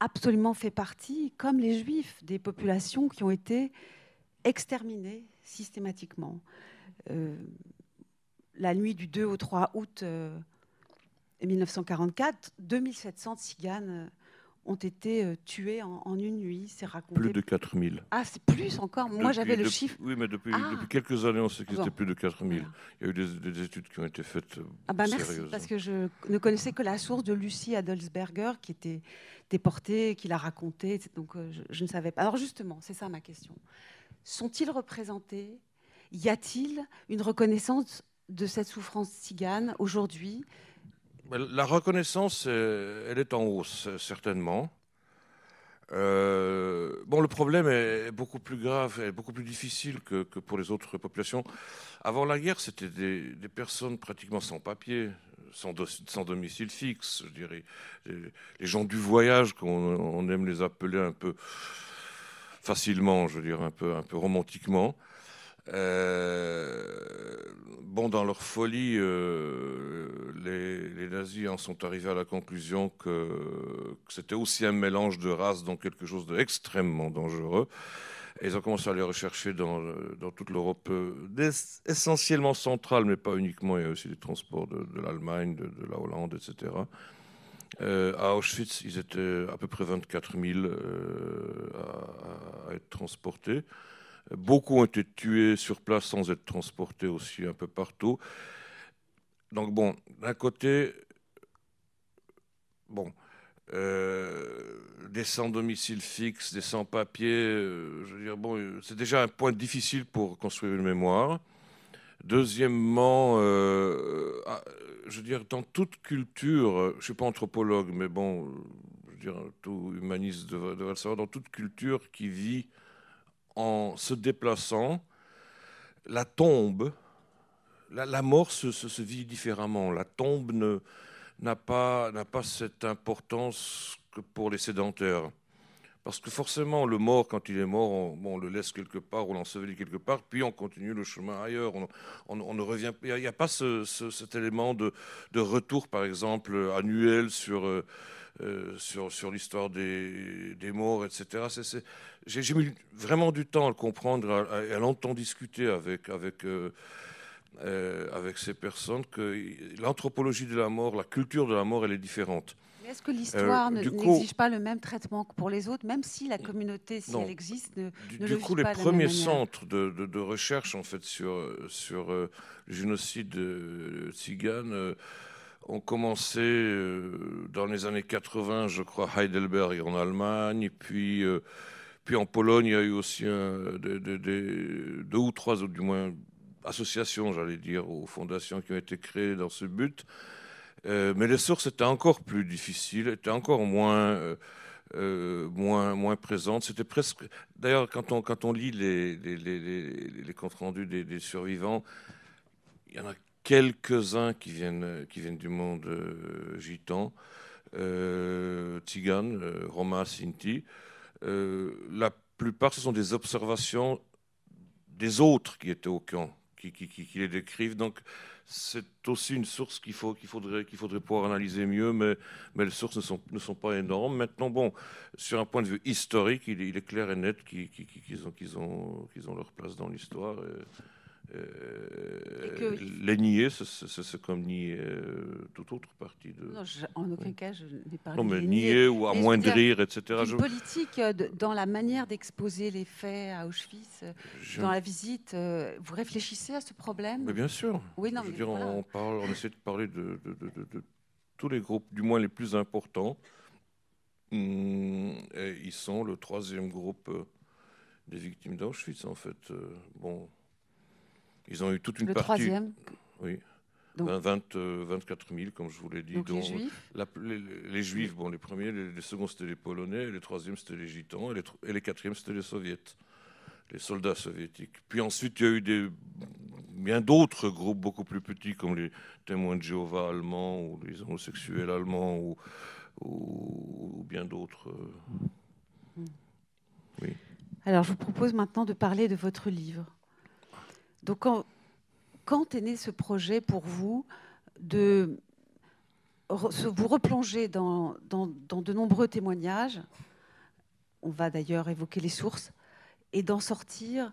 absolument fait partie, comme les Juifs, des populations qui ont été exterminées systématiquement. La nuit du 2 au 3 août 1944, 2700 tziganes ont été tués en une nuit, c'est raconté. Plus de 4000. Ah, c'est plus encore. Moi, j'avais le chiffre. Oui, mais depuis quelques années, on sait que c'était plus de 4000. Voilà. Il y a eu des études qui ont été faites merci, parce que je ne connaissais que la source de Lucie Adelsberger, qui était déportée, qui l'a raconté, donc je ne savais pas. Alors justement, c'est ça ma question. Sont-ils représentés? Y a-t-il une reconnaissance de cette souffrance tzigane aujourd'hui? La reconnaissance, elle est en hausse, certainement. Le problème est beaucoup plus grave et beaucoup plus difficile que pour les autres populations. Avant la guerre, c'était des personnes pratiquement sans papier, sans domicile fixe, je dirais. Les gens du voyage, qu'on aime les appeler un peu facilement, je veux dire, un peu romantiquement. Dans leur folie, les nazis en sont arrivés à la conclusion que c'était aussi un mélange de races, donc quelque chose d'extrêmement dangereux. Et ils ont commencé à les rechercher dans toute l'Europe, essentiellement centrale, mais pas uniquement. Il y a aussi des transports de l'Allemagne, de la Hollande, etc. À Auschwitz, ils étaient à peu près 24 000 à être transportés. Beaucoup ont été tués sur place sans être transportés aussi un peu partout. Donc bon, d'un côté, bon, des sans domicile fixe, des sans papier, je veux dire, bon, c'est déjà un point difficile pour construire une mémoire. Deuxièmement, je veux dire, dans toute culture, je ne suis pas anthropologue, mais bon, je veux dire, tout humaniste devrait le savoir, dans toute culture qui vit en se déplaçant, la tombe, la mort se vit différemment. La tombe n'a pas cette importance que pour les sédentaires. Parce que forcément, le mort, quand il est mort, on le laisse quelque part, on l'ensevelit quelque part, puis on continue le chemin ailleurs. On ne revient. Il n'y a pas cet élément de retour, par exemple, annuel sur l'histoire des morts, etc. J'ai mis vraiment du temps à le comprendre, à longtemps discuter avec ces personnes, que l'anthropologie de la mort, la culture de la mort, elle est différente. Mais est-ce que l'histoire Du coup, n'exige pas le même traitement que pour les autres, même si la communauté, si elle non. existe, ne le Du coup, vit les pas de la même premiers manière? centres de recherche en fait sur le génocide tzigane ont commencé dans les années 80, je crois, à Heidelberg en Allemagne, puis en Pologne, il y a eu aussi deux ou trois, ou du moins, associations, j'allais dire, ou fondations qui ont été créées dans ce but. Mais les sources étaient encore plus difficiles, étaient encore moins présentes. C'était presque. D'ailleurs, quand on lit les comptes rendus des survivants, il y en a quelques-uns qui viennent du monde gitan, tzigane, Roma, Sinti. La plupart, ce sont des observations des autres qui étaient au camp, qui les décrivent. Donc, c'est aussi une source qu'il faudrait pouvoir analyser mieux, mais les sources ne sont pas énormes. Maintenant, bon, sur un point de vue historique, il est clair et net qu'ils ont leur place dans l'histoire. Que, Les nier, c'est comme nier toute autre partie de. non, en Oui. aucun cas, je n'ai Non, parlé de mais les nier. nier ou Mais je veux dire, amoindrir, etc. d'une politique dans la manière d'exposer les faits à Auschwitz, Je, dans la visite, vous réfléchissez à ce mais problème? bien sûr. Oui, non, Je veux mais dire, voilà. on essaie de parler de tous les groupes, du moins les plus importants. Et ils sont le troisième groupe des victimes d'Auschwitz, en fait. Bon, ils ont eu toute une Le partie, troisième, oui, donc, 24 000, comme je vous l'ai dit, donc les dont Juifs. les Juifs, bon, les premiers, les seconds, c'était les Polonais, les troisièmes, c'était les Gitans, et les quatrièmes, c'était les Soviétiques, les soldats soviétiques. Puis ensuite, il y a eu bien d'autres groupes beaucoup plus petits, comme les témoins de Jéhovah allemands, ou les homosexuels allemands, ou bien d'autres. Oui. Alors, je vous propose maintenant de parler de votre livre. Donc, quand est né ce projet pour vous de vous replonger dans de nombreux témoignages, on va d'ailleurs évoquer les sources, et d'en sortir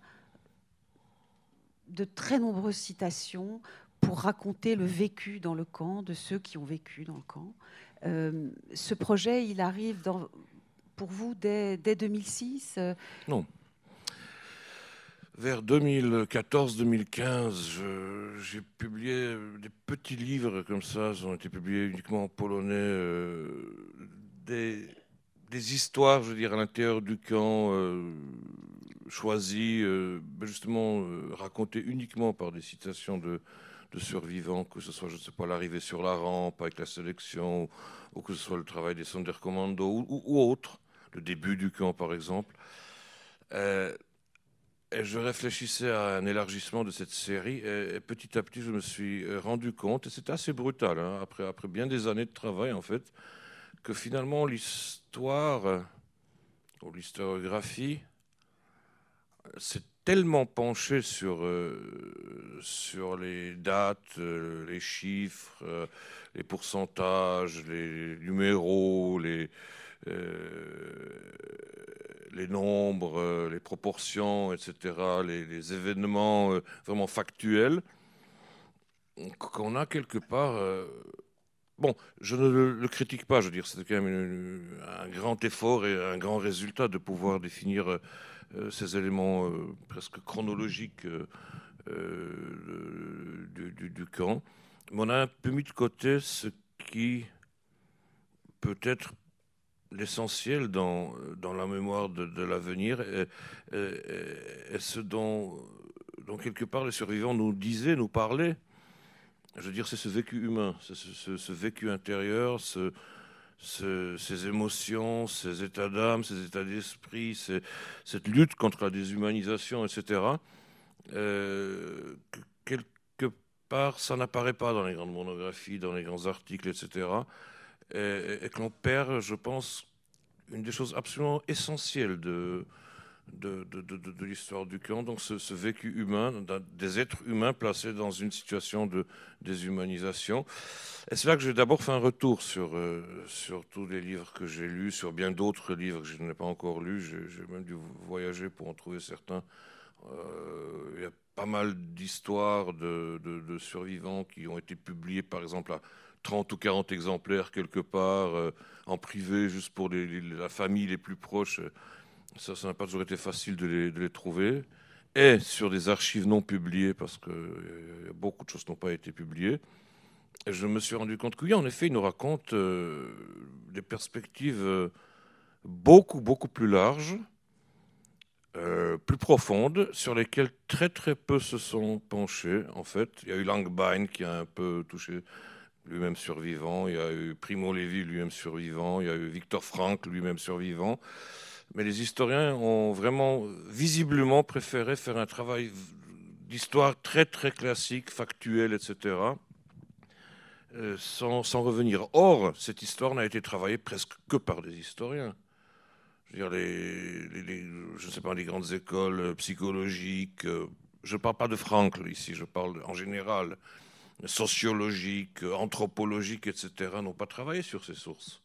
de très nombreuses citations pour raconter le vécu dans le camp de ceux qui ont vécu dans le camp. Ce projet, il arrive pour vous dès 2006 Non. Vers 2014-2015, j'ai publié des petits livres comme ça, ils ont été publiés uniquement en polonais, des, des histoires, je veux dire, à l'intérieur du camp, choisies, justement racontées uniquement par des citations de survivants, que ce soit, je ne sais pas, l'arrivée sur la rampe avec la sélection, ou que ce soit le travail des Sonderkommando ou autre, le début du camp par exemple. Et je réfléchissais à un élargissement de cette série et petit à petit je me suis rendu compte, et c'était assez brutal, hein, après bien des années de travail en fait, que finalement l'histoire ou l'historiographie s'est tellement penchée sur les dates, les chiffres, les pourcentages, les numéros, les nombres, les proportions, etc., les événements vraiment factuels, qu'on a quelque part Bon, je ne le critique pas, je veux dire, c'était quand même un grand effort et un grand résultat de pouvoir définir ces éléments presque chronologiques du camp. Mais on a un peu mis de côté ce qui peut être l'essentiel dans la mémoire de l'avenir et ce dont quelque part les survivants nous disaient, nous parlaient. Je veux dire, c'est ce vécu humain, ce vécu intérieur, ces émotions, ces états d'âme, ces états d'esprit, cette lutte contre la déshumanisation, etc. Quelque part, ça n'apparaît pas dans les grandes monographies, dans les grands articles, etc. Et que l'on perd, je pense, une des choses absolument essentielles de l'histoire du camp, donc ce vécu humain, des êtres humains placés dans une situation de déshumanisation. Et c'est là que j'ai d'abord fait un retour sur tous les livres que j'ai lus, sur bien d'autres livres que je n'ai pas encore lus. J'ai même dû voyager pour en trouver certains. Il y a pas mal d'histoires de survivants qui ont été publiées, par exemple, à 30 ou 40 exemplaires quelque part, en privé, juste pour la famille les plus proches. Ça n'a pas toujours été facile de les trouver. Et sur des archives non publiées, parce que beaucoup de choses n'ont pas été publiées. Et je me suis rendu compte que oui, en effet, il nous raconte des perspectives beaucoup, beaucoup plus larges, plus profondes, sur lesquelles très, très peu se sont penchés, en fait. Il y a eu Langbein qui a un peu touché, lui-même survivant. Il y a eu Primo Levi, lui-même survivant. Il y a eu Victor Frankl, lui-même survivant. Mais les historiens ont vraiment, visiblement, préféré faire un travail d'histoire très, très classique, factuel, etc., sans revenir. Or, cette histoire n'a été travaillée presque que par des historiens. Je veux dire, je ne sais pas, les grandes écoles psychologiques, je ne parle pas de Frankl ici, je parle en général, sociologiques, anthropologiques, etc., n'ont pas travaillé sur ces sources.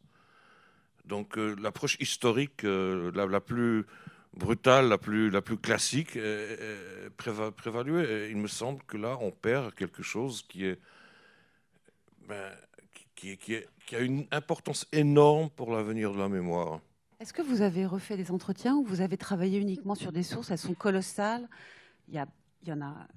Donc l'approche historique la plus brutale, la plus classique prévaluée. Et il me semble que là, on perd quelque chose qui est, ben, qui a une importance énorme pour l'avenir de la mémoire. Est-ce que vous avez refait des entretiens ou vous avez travaillé uniquement sur des sources? Elles sont colossales. Il y en a,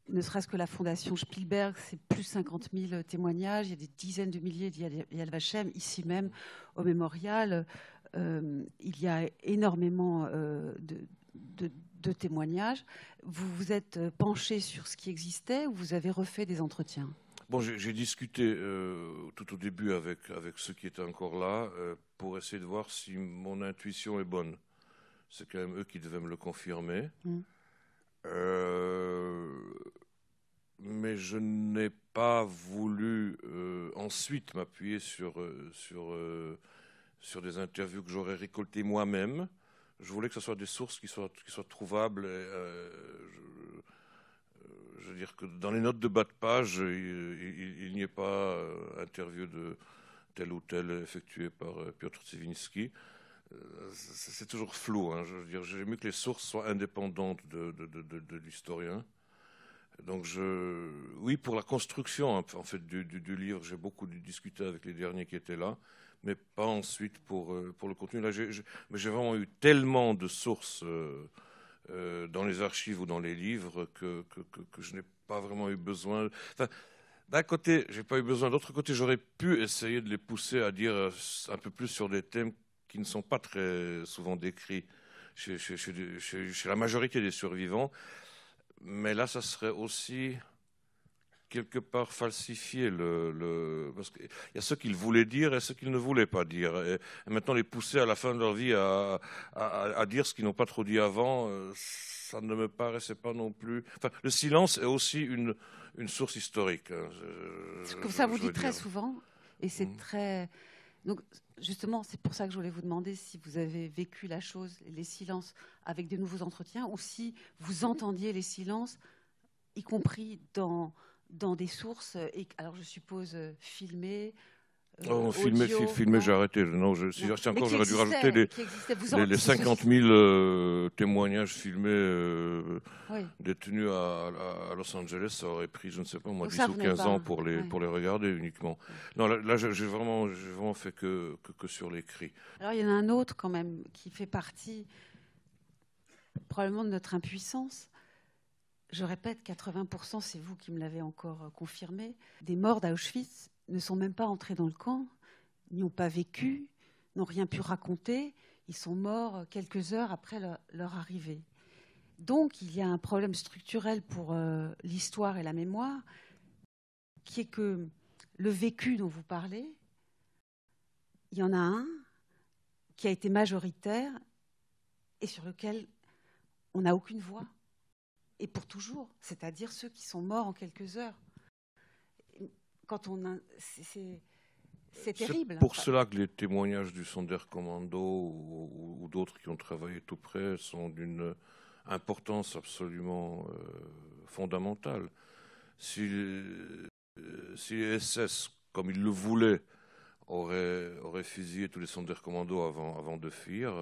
ne serait-ce que la fondation Spielberg, c'est plus 50 000 témoignages. Il y a des dizaines de milliers d'Yad Vashem, ici même, au mémorial. Il y a énormément de témoignages. Vous vous êtes penché sur ce qui existait ou vous avez refait des entretiens? Bon, j'ai discuté tout au début avec ceux qui étaient encore là pour essayer de voir si mon intuition est bonne. C'est quand même eux qui devaient me le confirmer. Mais je n'ai pas voulu ensuite m'appuyer sur des interviews que j'aurais récoltées moi-même. Je voulais que ce soit des sources qui soient trouvables. Je veux dire que dans les notes de bas de page, il n'y ait pas interview de tel ou tel effectué par Piotr Tsevinski. C'est toujours flou. Hein. Je veux dire, j'ai mieux que les sources soient indépendantes de l'historien. Donc, oui, pour la construction en fait, du livre, j'ai beaucoup discuté avec les derniers qui étaient là, mais pas ensuite pour le contenu. Là, mais j'ai vraiment eu tellement de sources dans les archives ou dans les livres que je n'ai pas vraiment eu besoin. Enfin, d'un côté, j'ai pas eu besoin. D'autre côté, j'aurais pu essayer de les pousser à dire un peu plus sur des thèmes qui ne sont pas très souvent décrits chez la majorité des survivants. Mais là, ça serait aussi quelque part falsifier parce qu'il y a ce qu'ils voulaient dire et ce qu'ils ne voulaient pas dire. Et maintenant, les pousser à la fin de leur vie à dire ce qu'ils n'ont pas trop dit avant, ça ne me paraissait pas non plus. Enfin, le silence est aussi une source historique. Hein, ça vous dit très souvent, et c'est très. Donc, justement, c'est pour ça que je voulais vous demander si vous avez vécu la chose, les silences, avec de nouveaux entretiens, ou si vous entendiez les silences, y compris dans des sources, alors je suppose filmées, Oh, audio, filmer, j'ai arrêté. Non, si non. encore, j'aurais dû rajouter les 50 000 témoignages filmés oui. détenus à Los Angeles. Ça aurait pris, je ne sais pas, moi, Donc 10 ça, ou vous n'avez 15 pas... ans pour les regarder uniquement. Oui. Non, là j'ai vraiment fait que sur l'écrit. Alors, il y en a un autre, quand même, qui fait partie probablement de notre impuissance. Je répète, 80%, c'est vous qui me l'avez encore confirmé, des morts d'Auschwitz ne sont même pas entrés dans le camp, n'y ont pas vécu, n'ont rien pu raconter. Ils sont morts quelques heures après leur arrivée. Donc, il y a un problème structurel pour l'histoire et la mémoire, qui est que le vécu dont vous parlez, il y en a un qui a été majoritaire et sur lequel on n'a aucune voix. Et pour toujours, c'est-à-dire ceux qui sont morts en quelques heures. Quand c'est terrible. C'est pour cela que les témoignages du Sonderkommando ou d'autres qui ont travaillé tout près sont d'une importance absolument fondamentale. Si les SS, comme ils le voulaient, auraient fusillé tous les Sonderkommando avant de fuir,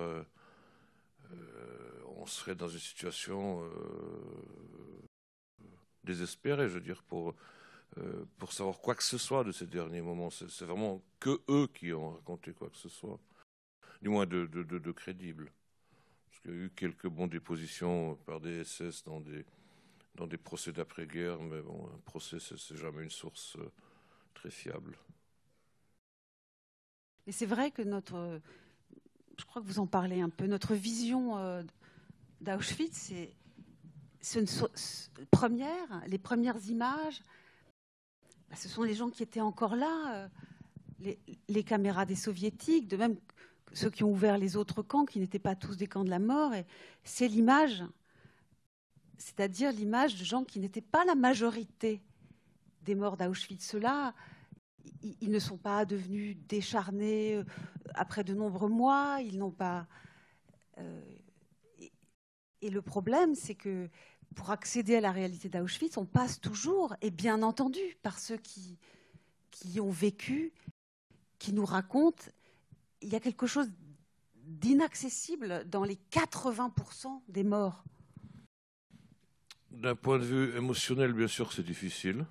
on serait dans une situation désespérée, je veux dire, pour savoir quoi que ce soit de ces derniers moments. C'est vraiment que eux qui ont raconté quoi que ce soit, du moins de crédible. Parce qu'il y a eu quelques bonnes dépositions par des SS dans des procès d'après-guerre, mais bon, un procès, c'est jamais une source très fiable. Et c'est vrai que je crois que vous en parlez un peu, notre vision d'Auschwitz, les premières images, ce sont les gens qui étaient encore là, les caméras des soviétiques, de même ceux qui ont ouvert les autres camps, qui n'étaient pas tous des camps de la mort. Et c'est l'image, c'est-à-dire l'image de gens qui n'étaient pas la majorité des morts d'Auschwitz. Ceux-là, ils ne sont pas devenus décharnés après de nombreux mois, ils n'ont pas... Et le problème, c'est que pour accéder à la réalité d'Auschwitz, on passe toujours, et bien entendu, par ceux qui ont vécu, qui nous racontent. Il y a quelque chose d'inaccessible dans les 80% des morts. D'un point de vue émotionnel, bien sûr, c'est difficile.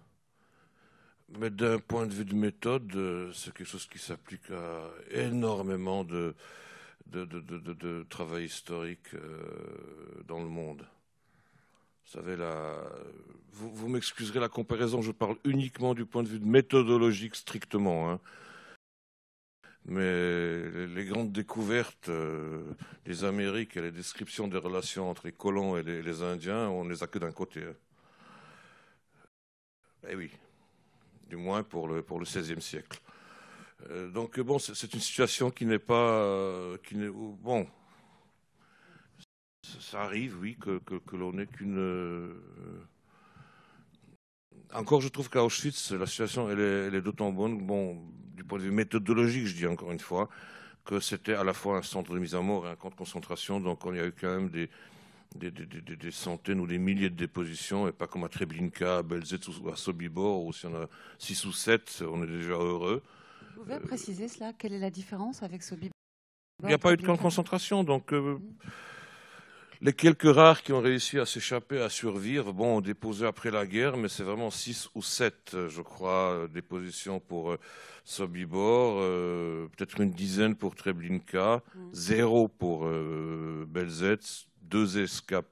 Mais d'un point de vue de méthode, c'est quelque chose qui s'applique à énormément de travail historique dans le monde. Vous savez, vous m'excuserez la comparaison, je parle uniquement du point de vue méthodologique strictement. Hein. Mais les grandes découvertes des Amériques et les descriptions des relations entre les colons et les Indiens, on ne les a que d'un côté. Hein. Eh oui, du moins pour le XVIe siècle. Donc bon, c'est une situation qui n'est pas... bon, ça arrive, oui, que l'on n'ait qu'une... Encore, je trouve qu'à Auschwitz, la situation, elle est d'autant bonne, bon, du point de vue méthodologique, je dis encore une fois, que c'était à la fois un centre de mise à mort et un camp de concentration, donc il y a eu quand même des centaines ou des milliers de dépositions, et pas comme à Treblinka, à Belzec ou à Sobibor, où si on a 6 ou 7, on est déjà heureux. Vous pouvez préciser cela? Quelle est la différence avec Sobibor? Il n'y a pas eu de camp de concentration, donc les quelques rares qui ont réussi à s'échapper, à survivre, bon, ont déposé après la guerre, mais c'est vraiment 6 ou 7, je crois, dépositions pour Sobibor, peut-être une dizaine pour Treblinka, 0 pour Belzec, 2 escapes,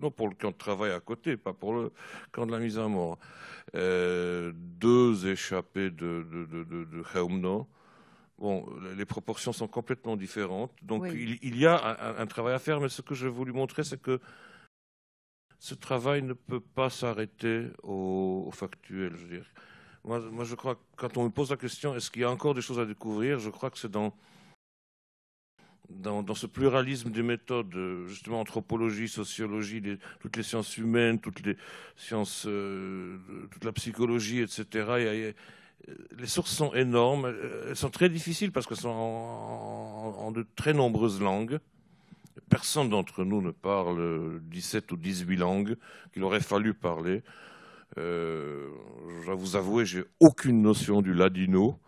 non pour le camp de travail à côté, pas pour le camp de la mise à mort, 2 échappés de Chełmno. Bon, les proportions sont complètement différentes. Donc, oui. il y a un travail à faire, mais ce que j'ai voulu montrer, c'est que ce travail ne peut pas s'arrêter au factuel. Je veux dire. Moi, je crois que quand on me pose la question, est-ce qu'il y a encore des choses à découvrir, je crois que c'est dans ce pluralisme des méthodes, justement, anthropologie, sociologie, toutes les sciences humaines, toutes les sciences, toute la psychologie, etc., les sources sont énormes, elles sont très difficiles parce qu'elles sont en de très nombreuses langues. Personne d'entre nous ne parle 17 ou 18 langues qu'il aurait fallu parler. Je dois vous avouer, j'ai aucune notion du ladino.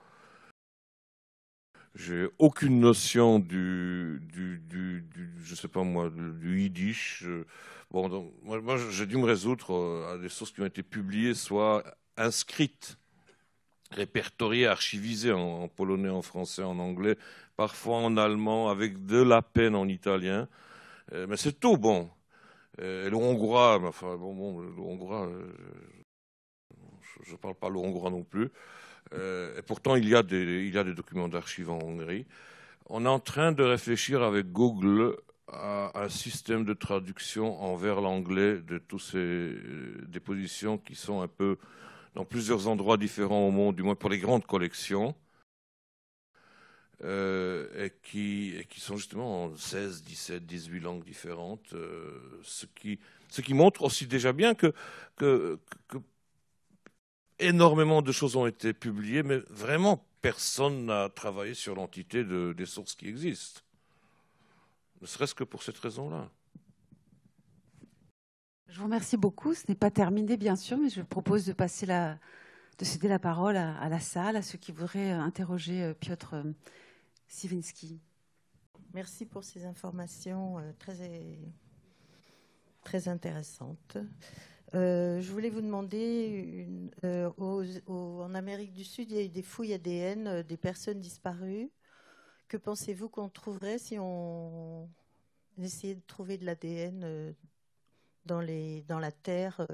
J'ai aucune notion je sais pas moi, du yiddish. Bon, donc, moi j'ai dû me résoudre à des sources qui ont été publiées, soit inscrites, répertoriées, archivisées en polonais, en français, en anglais, parfois en allemand, avec de la peine en italien. Mais c'est tout, bon. Le hongrois, enfin, le hongrois, je ne parle pas le hongrois non plus. Et pourtant, il y a des documents d'archives en Hongrie. On est en train de réfléchir avec Google à un système de traduction en vers l'anglais de toutes ces dépositions qui sont un peu dans plusieurs endroits différents au monde, du moins pour les grandes collections, et qui sont justement en 16, 17, 18 langues différentes, ce qui montre aussi déjà bien que énormément de choses ont été publiées, mais vraiment personne n'a travaillé sur l'entité des sources qui existent. Ne serait-ce que pour cette raison-là. Je vous remercie beaucoup. Ce n'est pas terminé, bien sûr, mais je propose de céder la parole à la salle, à ceux qui voudraient interroger Piotr Siwiński. Merci pour ces informations très intéressantes. Je voulais vous demander, en Amérique du Sud, il y a eu des fouilles ADN des personnes disparues. Que pensez-vous qu'on trouverait si on essayait de trouver de l'ADN dans la terre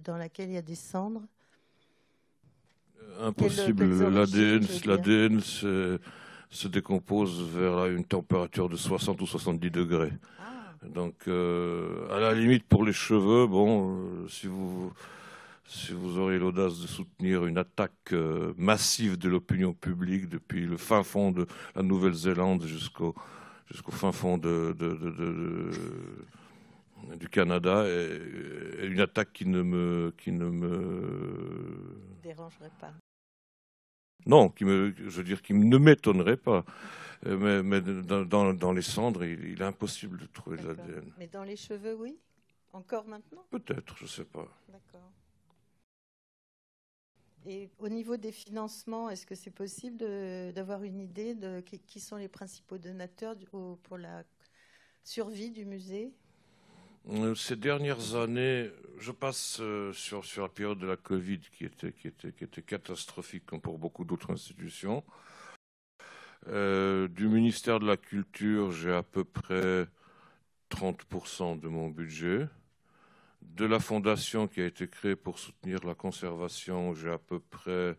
dans laquelle il y a des cendres? Impossible. L'ADN se décompose vers une température de 60 ou 70 degrés. Donc, à la limite, pour les cheveux, bon, si vous aurez l'audace de soutenir une attaque massive de l'opinion publique depuis le fin fond de la Nouvelle-Zélande jusqu'au fin fond du Canada, et une attaque qui ne me dérangerait pas. Non, qui ne m'étonnerait pas. Mais dans les cendres, il est impossible de trouver de l'ADN. Mais dans les cheveux, oui? Encore maintenant? Peut-être, je ne sais pas. D'accord. Et au niveau des financements, est-ce que c'est possible d'avoir une idée de qui sont les principaux donateurs pour la survie du musée? Ces dernières années, je passe sur la période de la Covid qui était catastrophique comme pour beaucoup d'autres institutions. Du ministère de la Culture, j'ai à peu près 30% de mon budget. De la fondation qui a été créée pour soutenir la conservation, j'ai à peu près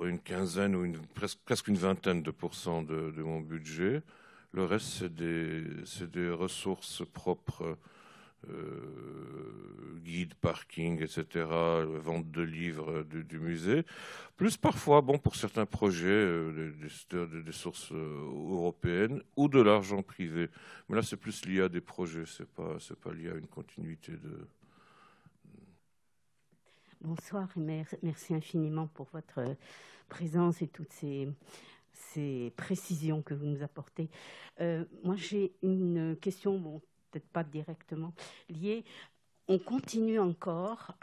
une quinzaine ou presque une vingtaine de pourcents de mon budget. Le reste, c'est des ressources propres, guides, parking, etc., vente de livres du musée. Plus parfois, bon, pour certains projets, des sources européennes ou de l'argent privé. Mais là, c'est plus lié à des projets, c'est pas lié à une continuité de... Bonsoir et merci infiniment pour votre présence et toutes ces précisions que vous nous apportez. Moi, j'ai une question, bon, peut-être pas directement liée. On continue encore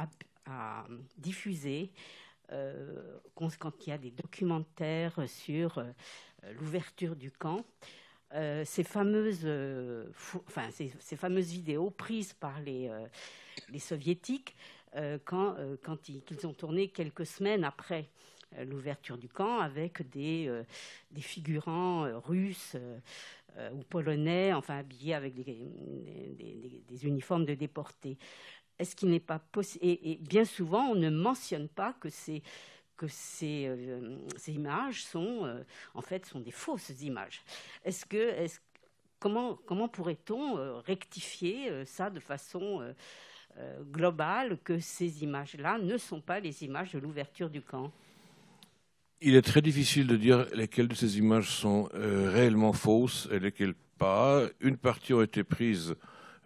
à diffuser, quand il y a des documentaires sur l'ouverture du camp, ces fameuses vidéos prises par les soviétiques, qu'ils ont tourné quelques semaines après l'ouverture du camp, avec des figurants russes ou polonais, enfin habillés avec des uniformes de déportés. Est-ce qu'il n'est pas possible, et bien souvent on ne mentionne pas que ces images sont des fausses images. Comment pourrait-on rectifier ça de façon globale, que ces images-là ne sont pas les images de l'ouverture du camp? Il est très difficile de dire lesquelles de ces images sont réellement fausses et lesquelles pas. Une partie ont été prises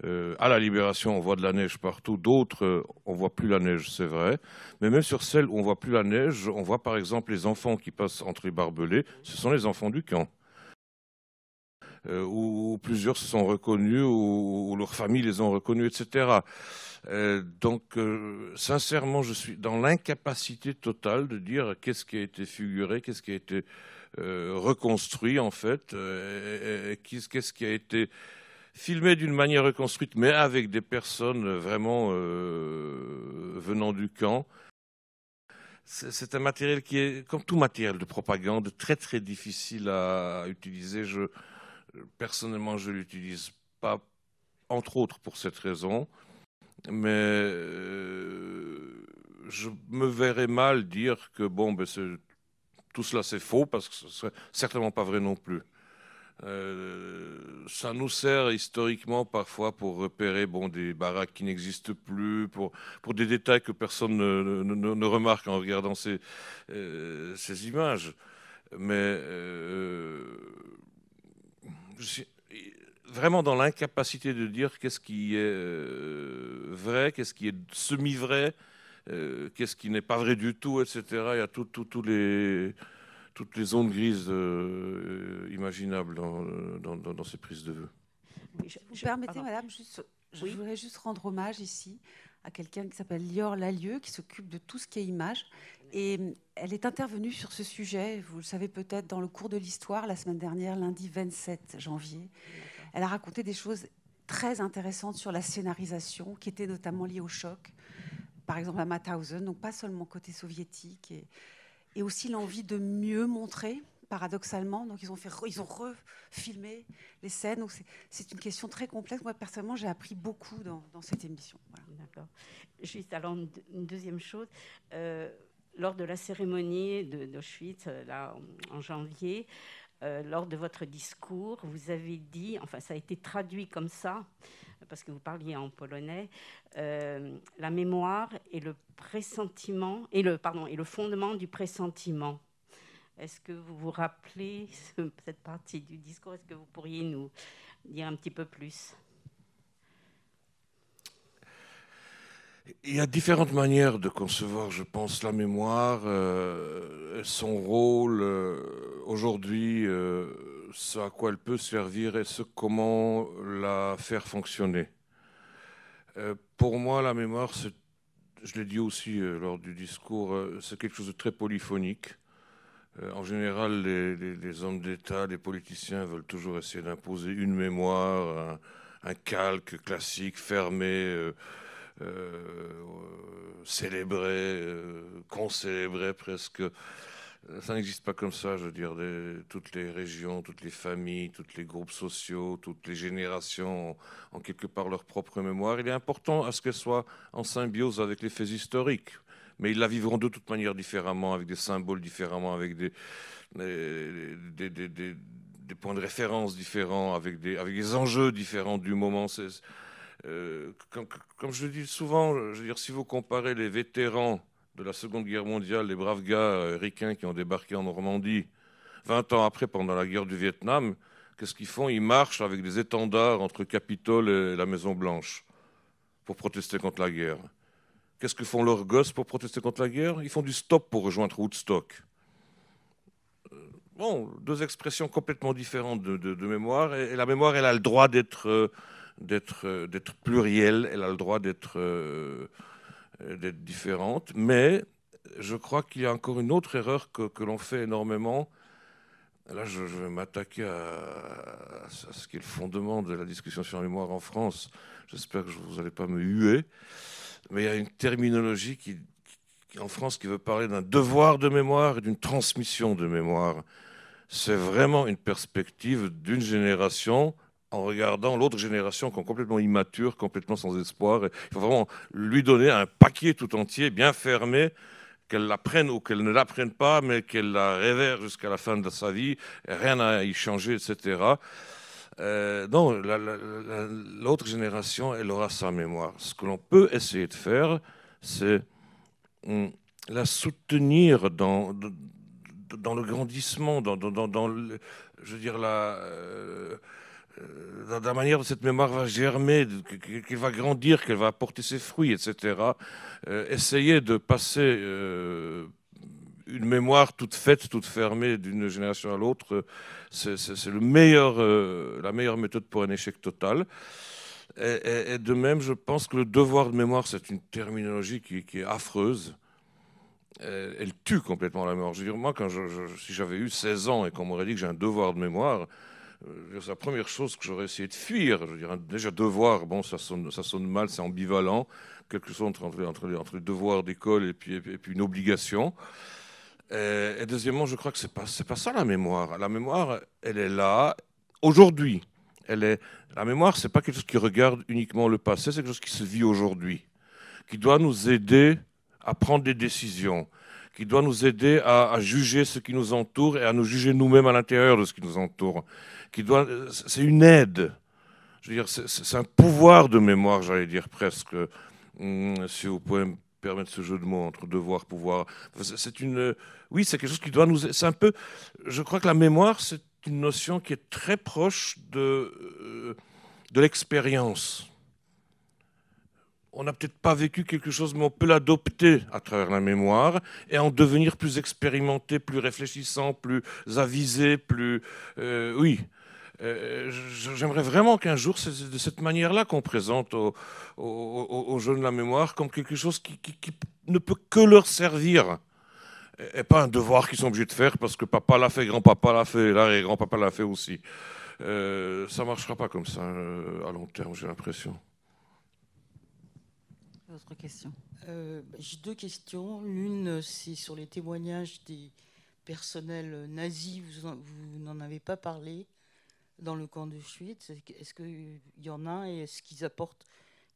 à la Libération, on voit de la neige partout. D'autres, on voit plus la neige, c'est vrai. Mais même sur celles où on voit plus la neige, on voit par exemple les enfants qui passent entre les barbelés. Ce sont les enfants du camp. où plusieurs se sont reconnus, où leurs familles les ont reconnus, etc. Donc, sincèrement, je suis dans l'incapacité totale de dire qu'est-ce qui a été figuré, qu'est-ce qui a été reconstruit, en fait, qu'est-ce qui a été filmé d'une manière reconstruite, mais avec des personnes vraiment venant du camp. C'est un matériel qui est, comme tout matériel de propagande, très très difficile à utiliser. Personnellement, je ne l'utilise pas, entre autres pour cette raison, mais je me verrais mal dire que bon, ben, tout cela c'est faux, parce que ce serait certainement pas vrai non plus. Ça nous sert historiquement parfois pour repérer bon, des baraques qui n'existent plus, pour des détails que personne ne remarque en regardant ces images. Mais je suis vraiment dans l'incapacité de dire qu'est-ce qui est vrai, qu'est-ce qui est semi-vrai, qu'est-ce qui n'est pas vrai du tout, etc. Il y a toutes les zones grises imaginables dans ces prises de vue. Vous permettez, madame, je voudrais juste rendre hommage ici à quelqu'un qui s'appelle Lior Lalieu, qui s'occupe de tout ce qui est image. Et elle est intervenue sur ce sujet, vous le savez peut-être, dans le cours de l'histoire, la semaine dernière, lundi 27 janvier. Elle a raconté des choses très intéressantes sur la scénarisation, qui étaient notamment liées au choc. Par exemple, à Mauthausen, donc pas seulement côté soviétique, et aussi l'envie de mieux montrer, paradoxalement. Donc ils ont refilmé les scènes. Donc c'est une question très complexe. Moi, personnellement, j'ai appris beaucoup dans cette émission. Voilà. D'accord. Juste, alors, une deuxième chose. Lors de la cérémonie d'Auschwitz, là, en janvier, lors de votre discours, vous avez dit, enfin, ça a été traduit comme ça, parce que vous parliez en polonais, la mémoire et le pressentiment, et le fondement du pressentiment. Est-ce que vous vous rappelez cette partie du discours? Est-ce que vous pourriez nous dire un petit peu plus? Il y a différentes manières de concevoir, je pense, la mémoire, son rôle aujourd'hui, ce à quoi elle peut servir et comment la faire fonctionner. Pour moi, la mémoire, je l'ai dit aussi lors du discours, c'est quelque chose de très polyphonique. En général, les hommes d'État, les politiciens veulent toujours essayer d'imposer une mémoire, un calque classique, fermé, célébré, concélébré presque. Ça n'existe pas comme ça, je veux dire. Toutes les régions, toutes les familles, tous les groupes sociaux, toutes les générations ont quelque part leur propre mémoire. Il est important à ce qu'elle soit en symbiose avec les faits historiques. Mais ils la vivront de toute manière différemment, avec des symboles différemment, avec des points de référence différents, avec des enjeux différents du moment. Comme je le dis souvent, je veux dire, si vous comparez les vétérans de la Seconde Guerre mondiale, les braves gars ricains qui ont débarqué en Normandie 20 ans après, pendant la guerre du Vietnam, qu'est-ce qu'ils font? Ils marchent avec des étendards entre Capitole et la Maison Blanche pour protester contre la guerre. Qu'est-ce que font leurs gosses pour protester contre la guerre? Ils font du stop pour rejoindre Woodstock. Bon, deux expressions complètement différentes de mémoire. Et la mémoire, elle a le droit d'être plurielle, elle a le droit d'être différente. Mais je crois qu'il y a encore une autre erreur que l'on fait énormément. Là, je vais m'attaquer à ce qui est le fondement de la discussion sur la mémoire en France. J'espère que vous n'allez pas me huer. Mais il y a une terminologie en France qui veut parler d'un devoir de mémoire et d'une transmission de mémoire. C'est vraiment une perspective d'une génération en regardant l'autre génération qui est complètement immature, complètement sans espoir. Il faut vraiment lui donner un paquet tout entier, bien fermé, qu'elle l'apprenne ou qu'elle ne l'apprenne pas, mais qu'elle la révère jusqu'à la fin de sa vie, rien à y changer, etc. Non, l'autre génération, elle aura sa mémoire. Ce que l'on peut essayer de faire, c'est la soutenir dans le grandissement, je veux dire, dans la manière dont cette mémoire va germer, qu'elle va grandir, qu'elle va apporter ses fruits, etc. Essayer de passer une mémoire toute faite, toute fermée d'une génération à l'autre, c'est la meilleure méthode pour un échec total. Et de même, je pense que le devoir de mémoire, c'est une terminologie qui est affreuse. Elle tue complètement la mémoire. Je veux dire, moi, si j'avais eu 16 ans et qu'on m'aurait dit que j'ai un devoir de mémoire, c'est la première chose que j'aurais essayé de fuir. Je veux dire, déjà, devoir, bon, ça sonne mal, c'est ambivalent, quelque chose entre le devoir d'école et puis une obligation. Et deuxièmement, je crois que c'est pas ça la mémoire. La mémoire, elle est là aujourd'hui. La mémoire, c'est pas quelque chose qui regarde uniquement le passé, c'est quelque chose qui se vit aujourd'hui, qui doit nous aider à prendre des décisions, qui doit nous aider à juger ce qui nous entoure et à nous juger nous-mêmes à l'intérieur de ce qui nous entoure. C'est une aide. Je veux dire, c'est un pouvoir de mémoire, j'allais dire presque, si vous pouvez me permettre ce jeu de mots entre devoir, pouvoir. Oui, c'est quelque chose qui doit nous. C'est un peu. Je crois que la mémoire, c'est une notion qui est très proche de l'expérience. On n'a peut-être pas vécu quelque chose, mais on peut l'adopter à travers la mémoire et en devenir plus expérimenté, plus réfléchissant, plus avisé, plus... oui. J'aimerais vraiment qu'un jour, c'est de cette manière-là qu'on présente aux jeunes la mémoire comme quelque chose qui ne peut que leur servir. Et pas un devoir qu'ils sont obligés de faire parce que papa l'a fait, grand-papa l'a fait, là, et grand-papa l'a fait aussi. Ça ne marchera pas comme ça à long terme, j'ai l'impression. Autre question. J'ai deux questions. L'une, c'est sur les témoignages des personnels nazis. Vous n'en avez pas parlé dans le camp d'Auschwitz. Est-ce qu'il y en a et est-ce qu'ils apportent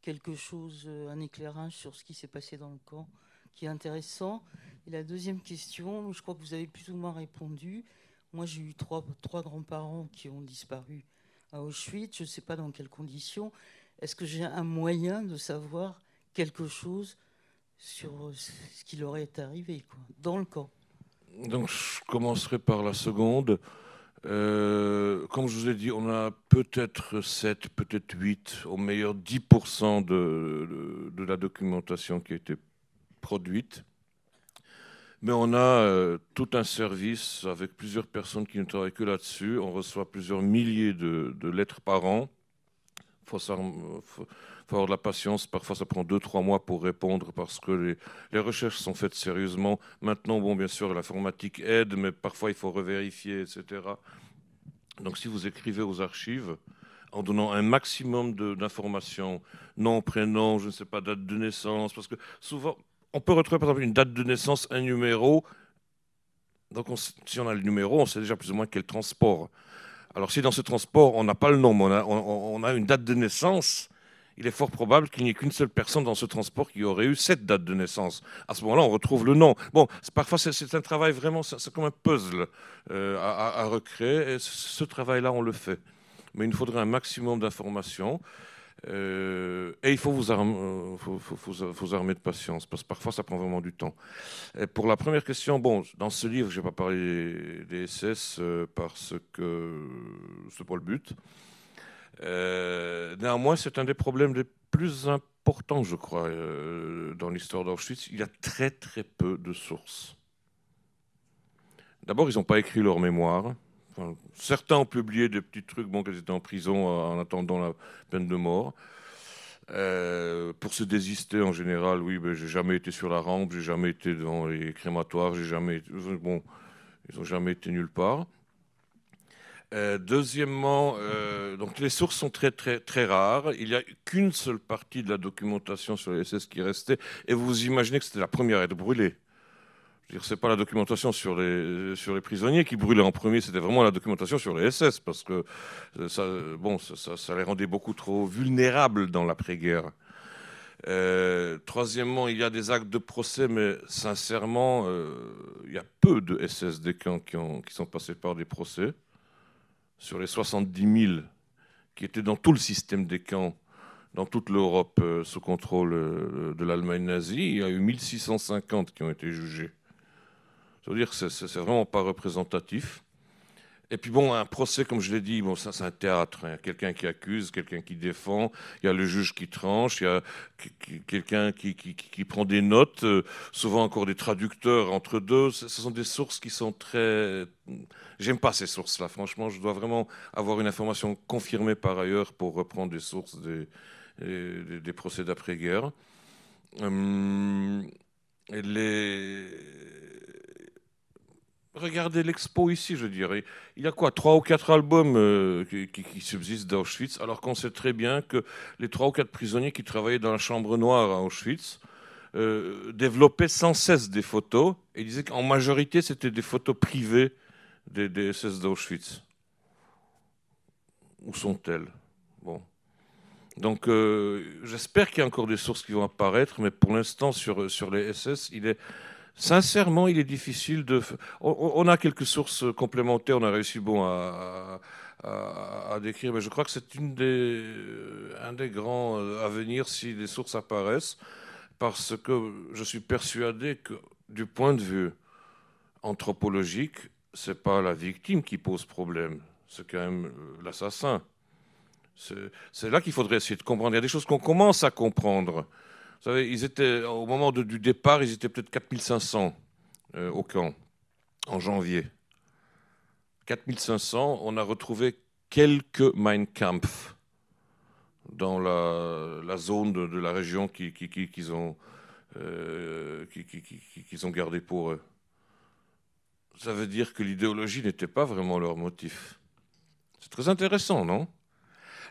quelque chose, un éclairage sur ce qui s'est passé dans le camp qui est intéressant? Et la deuxième question, je crois que vous avez plus ou moins répondu. Moi, j'ai eu trois grands-parents qui ont disparu à Auschwitz. Je ne sais pas dans quelles conditions. Est-ce que j'ai un moyen de savoir quelque chose sur ce qui leur est arrivé, quoi, dans le camp? Donc, je commencerai par la seconde. Comme je vous ai dit, on a peut-être 7, peut-être 8, au meilleur 10% de la documentation qui a été produite. Mais on a tout un service avec plusieurs personnes qui ne travaillent que là-dessus. On reçoit plusieurs milliers de lettres par an. Il faut avoir de la patience. Parfois, ça prend 2-3 mois pour répondre parce que les recherches sont faites sérieusement. Maintenant, bon, bien sûr, l'informatique aide, mais parfois, il faut revérifier, etc. Donc, si vous écrivez aux archives, en donnant un maximum d'informations, nom, prénom, je ne sais pas, date de naissance, parce que souvent, on peut retrouver, par exemple, une date de naissance, un numéro. Donc, si on a le numéro, on sait déjà plus ou moins quel transport. Alors, si dans ce transport, on n'a pas le nom, mais on a une date de naissance, il est fort probable qu'il n'y ait qu'une seule personne dans ce transport qui aurait eu cette date de naissance. À ce moment-là, on retrouve le nom. Bon, parfois, c'est un travail vraiment, c'est comme un puzzle à recréer. Et ce travail-là, on le fait. Mais il nous faudrait un maximum d'informations. Et il faut vous armer de patience, parce que parfois, ça prend vraiment du temps. Et pour la première question, bon, dans ce livre, je n'ai pas parlé des SS parce que ce n'est pas le but. Néanmoins, c'est un des problèmes les plus importants, je crois, dans l'histoire d'Auschwitz. Il y a très, très peu de sources. D'abord, ils n'ont pas écrit leur mémoire. Enfin, certains ont publié des petits trucs, bon, qu'ils étaient en prison en attendant la peine de mort. Pour se désister, en général, oui, ben, j'ai jamais été sur la rampe, j'ai jamais été dans les crématoires, bon, ils n'ont jamais été nulle part. Deuxièmement, donc les sources sont très, très, très rares. Il n'y a qu'une seule partie de la documentation sur les SS qui restait, et vous imaginez que c'était la première à être brûlée. Ce n'est pas la documentation sur les prisonniers qui brûlaient en premier, c'était vraiment la documentation sur les SS, parce que ça les rendait beaucoup trop vulnérables dans l'après-guerre. Troisièmement, il y a des actes de procès, mais sincèrement, il y a peu de SS des camps qui sont passés par des procès. Sur les 70 000 qui étaient dans tout le système des camps, dans toute l'Europe sous contrôle de l'Allemagne nazie, il y a eu 1650 qui ont été jugés. Ça veut dire que c'est vraiment pas représentatif. Et puis bon, un procès, comme je l'ai dit, bon, ça c'est un théâtre. Il y a quelqu'un qui accuse, quelqu'un qui défend, il y a le juge qui tranche, il y a quelqu'un qui prend des notes, souvent encore des traducteurs entre deux. Ce sont des sources qui sont très... J'aime pas ces sources-là, franchement. Je dois vraiment avoir une information confirmée par ailleurs pour reprendre des sources des procès d'après-guerre. Les... Regardez l'expo ici, je dirais. Il y a quoi, 3 ou 4 albums qui subsistent d'Auschwitz, alors qu'on sait très bien que les 3 ou 4 prisonniers qui travaillaient dans la chambre noire à Auschwitz développaient sans cesse des photos, et disaient qu'en majorité, c'était des photos privées des SS d'Auschwitz. Où sont-elles? Bon. Donc, j'espère qu'il y a encore des sources qui vont apparaître, mais pour l'instant, sur les SS, sincèrement, il est difficile de... On a quelques sources complémentaires, on a réussi à décrire, mais je crois que c'est un des grands à venir si les sources apparaissent, parce que je suis persuadé que du point de vue anthropologique, c'est pas la victime qui pose problème, c'est quand même l'assassin. C'est là qu'il faudrait essayer de comprendre. Il y a des choses qu'on commence à comprendre. Vous savez, au moment du départ, ils étaient peut-être 4500 au camp, en janvier. 4500, on a retrouvé quelques Mein Kampf dans la zone de la région qu'ils ont gardé pour eux. Ça veut dire que l'idéologie n'était pas vraiment leur motif. C'est très intéressant, non?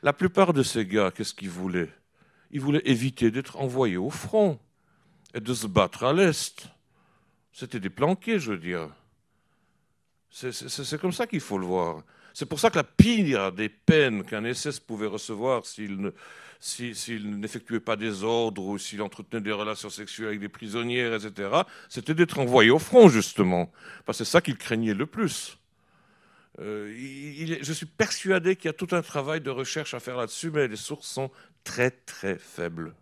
La plupart de ces gars, qu'est-ce qu'ils voulaient? Ils voulaient éviter d'être envoyés au front et de se battre à l'Est. C'était des planqués, je veux dire. C'est comme ça qu'il faut le voir. C'est pour ça que la pire des peines qu'un SS pouvait recevoir s'il n'effectuait pas des ordres ou s'il entretenait des relations sexuelles avec des prisonnières, etc., c'était d'être envoyé au front, justement. Parce que c'est ça qu'il craignait le plus. Je suis persuadé qu'il y a tout un travail de recherche à faire là-dessus, mais les sources sont très, très faibles.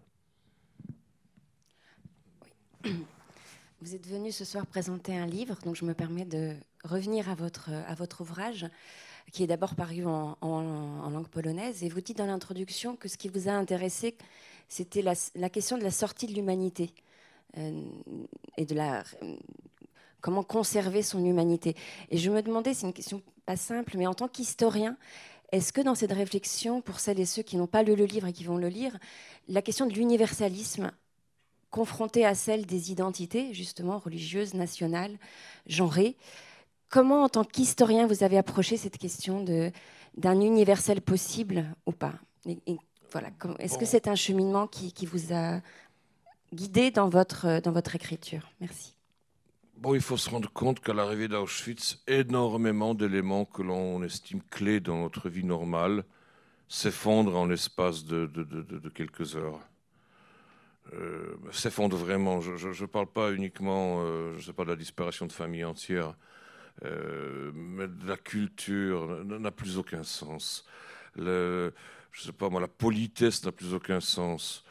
Oui. Vous êtes venu ce soir présenter un livre, donc je me permets de revenir à votre ouvrage, qui est d'abord paru en langue polonaise. Et vous dites dans l'introduction que ce qui vous a intéressé, c'était la question de la sortie de l'humanité et de comment conserver son humanité. Et je me demandais, c'est une question pas simple, mais en tant qu'historien, est-ce que dans cette réflexion, pour celles et ceux qui n'ont pas lu le livre et qui vont le lire, la question de l'universalisme confrontée à celle des identités, justement, religieuses, nationales, genrées, comment, en tant qu'historien, vous avez approché cette question d'un universel possible ou pas? Et voilà, est-ce que c'est un cheminement qui vous a guidé dans votre écriture? Merci. Bon, il faut se rendre compte qu'à l'arrivée d'Auschwitz, énormément d'éléments que l'on estime clés dans notre vie normale s'effondrent en l'espace de quelques heures. S'effondrent vraiment. Je ne parle pas uniquement, je sais pas, de la disparition de familles entières, mais de la culture n'a plus aucun sens. Je sais pas moi, la politesse n'a plus aucun sens.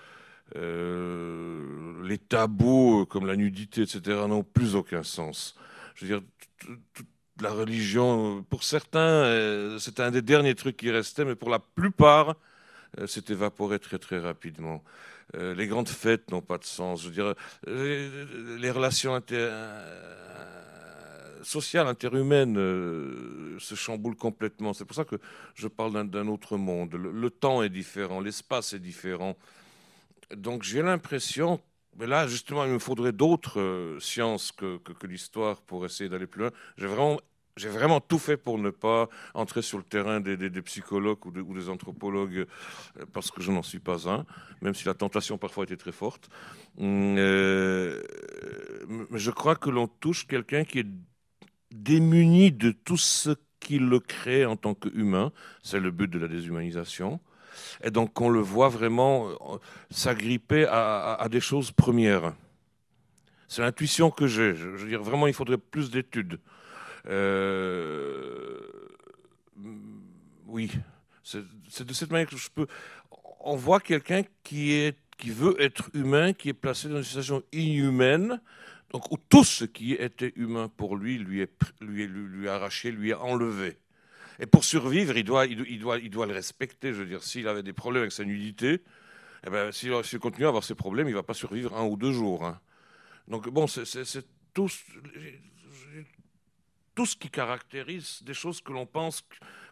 Les tabous comme la nudité, etc., n'ont plus aucun sens. Je veux dire, toute la religion, pour certains, c'était un des derniers trucs qui restait, mais pour la plupart, s'est évaporé très très rapidement. Les grandes fêtes n'ont pas de sens. Je veux dire, les relations sociales, interhumaines se chamboulent complètement. C'est pour ça que je parle d'un autre monde. Le temps est différent, l'espace est différent. Donc j'ai l'impression, mais là justement il me faudrait d'autres sciences que l'histoire pour essayer d'aller plus loin. J'ai vraiment tout fait pour ne pas entrer sur le terrain des psychologues ou des anthropologues, parce que je n'en suis pas un, même si la tentation parfois était très forte. Mais je crois que l'on touche quelqu'un qui est démuni de tout ce qui le crée en tant qu'humain. C'est le but de la déshumanisation. Et donc on le voit vraiment s'agripper à des choses premières. C'est l'intuition que j'ai. Je veux dire, vraiment, il faudrait plus d'études. Oui, c'est de cette manière que je peux... On voit quelqu'un qui veut être humain, qui est placé dans une situation inhumaine, donc où tout ce qui était humain pour lui est arraché, lui est enlevé. Et pour survivre, il doit le respecter. Je veux dire, s'il avait des problèmes avec sa nudité, eh ben, s'il continue à avoir ces problèmes, il ne va pas survivre 1 ou 2 jours. Hein. Donc bon, c'est tout ce qui caractérise des choses que l'on pense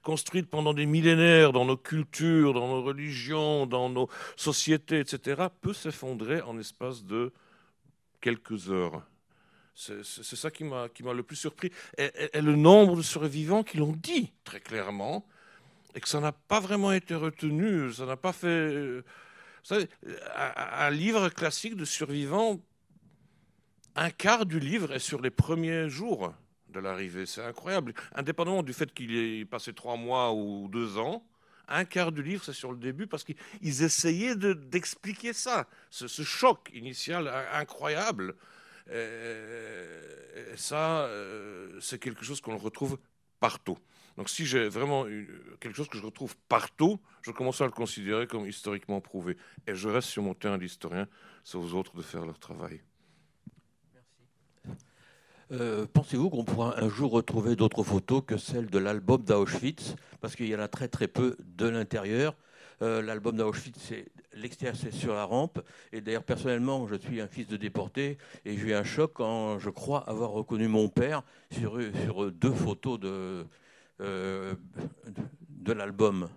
construites pendant des millénaires dans nos cultures, dans nos religions, dans nos sociétés, etc., peut s'effondrer en l'espace de quelques heures. C'est ça qui m'a le plus surpris. Et le nombre de survivants qui l'ont dit très clairement, et que ça n'a pas vraiment été retenu, ça n'a pas fait... Vous savez, un livre classique de survivants, un quart du livre est sur les premiers jours de l'arrivée. C'est incroyable. Indépendamment du fait qu'il ait passé 3 mois ou 2 ans, un quart du livre, c'est sur le début, parce qu'ils essayaient d'expliquer ça, ce choc initial incroyable. Et ça, c'est quelque chose qu'on retrouve partout. Donc si j'ai vraiment quelque chose que je retrouve partout, je commence à le considérer comme historiquement prouvé. Et je reste sur mon terrain d'historien, c'est aux autres de faire leur travail. Pensez-vous qu'on pourra un jour retrouver d'autres photos que celles de l'album d'Auschwitz? Parce qu'il y en a très très peu de l'intérieur. L'album d'Auschwitz, l'extérieur c'est sur la rampe. Et d'ailleurs, personnellement, je suis un fils de déporté et j'ai eu un choc quand je crois avoir reconnu mon père sur 2 photos de l'album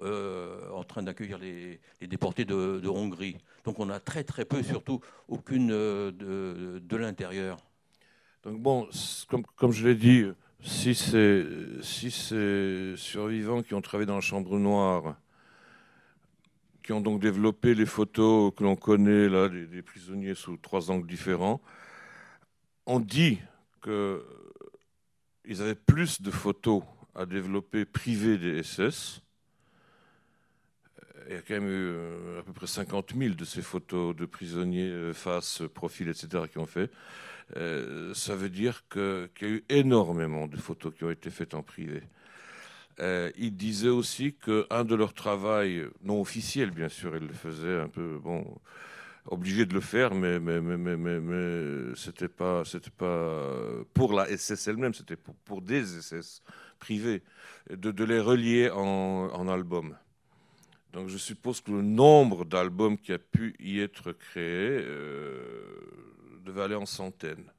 en train d'accueillir les déportés de Hongrie. Donc on a très très peu, surtout aucune de l'intérieur. Donc bon, comme je l'ai dit, si ces survivants qui ont travaillé dans la chambre noire, qui ont donc développé les photos que l'on connaît là, des prisonniers sous 3 angles différents, on dit qu'ils avaient plus de photos à développer privées des SS. Il y a quand même eu à peu près 50 000 de ces photos de prisonniers face, profil, etc. qui ont fait. Ça veut dire qu'il y a eu énormément de photos qui ont été faites en privé. Ils disaient aussi qu'un de leurs travaux, non officiels bien sûr, ils le faisaient un peu, bon, obligés de le faire, mais c'était pas pour la SS elle-même, c'était pour des SS privés, de les relier en album. Donc je suppose que le nombre d'albums qui a pu y être créé devait aller en centaines.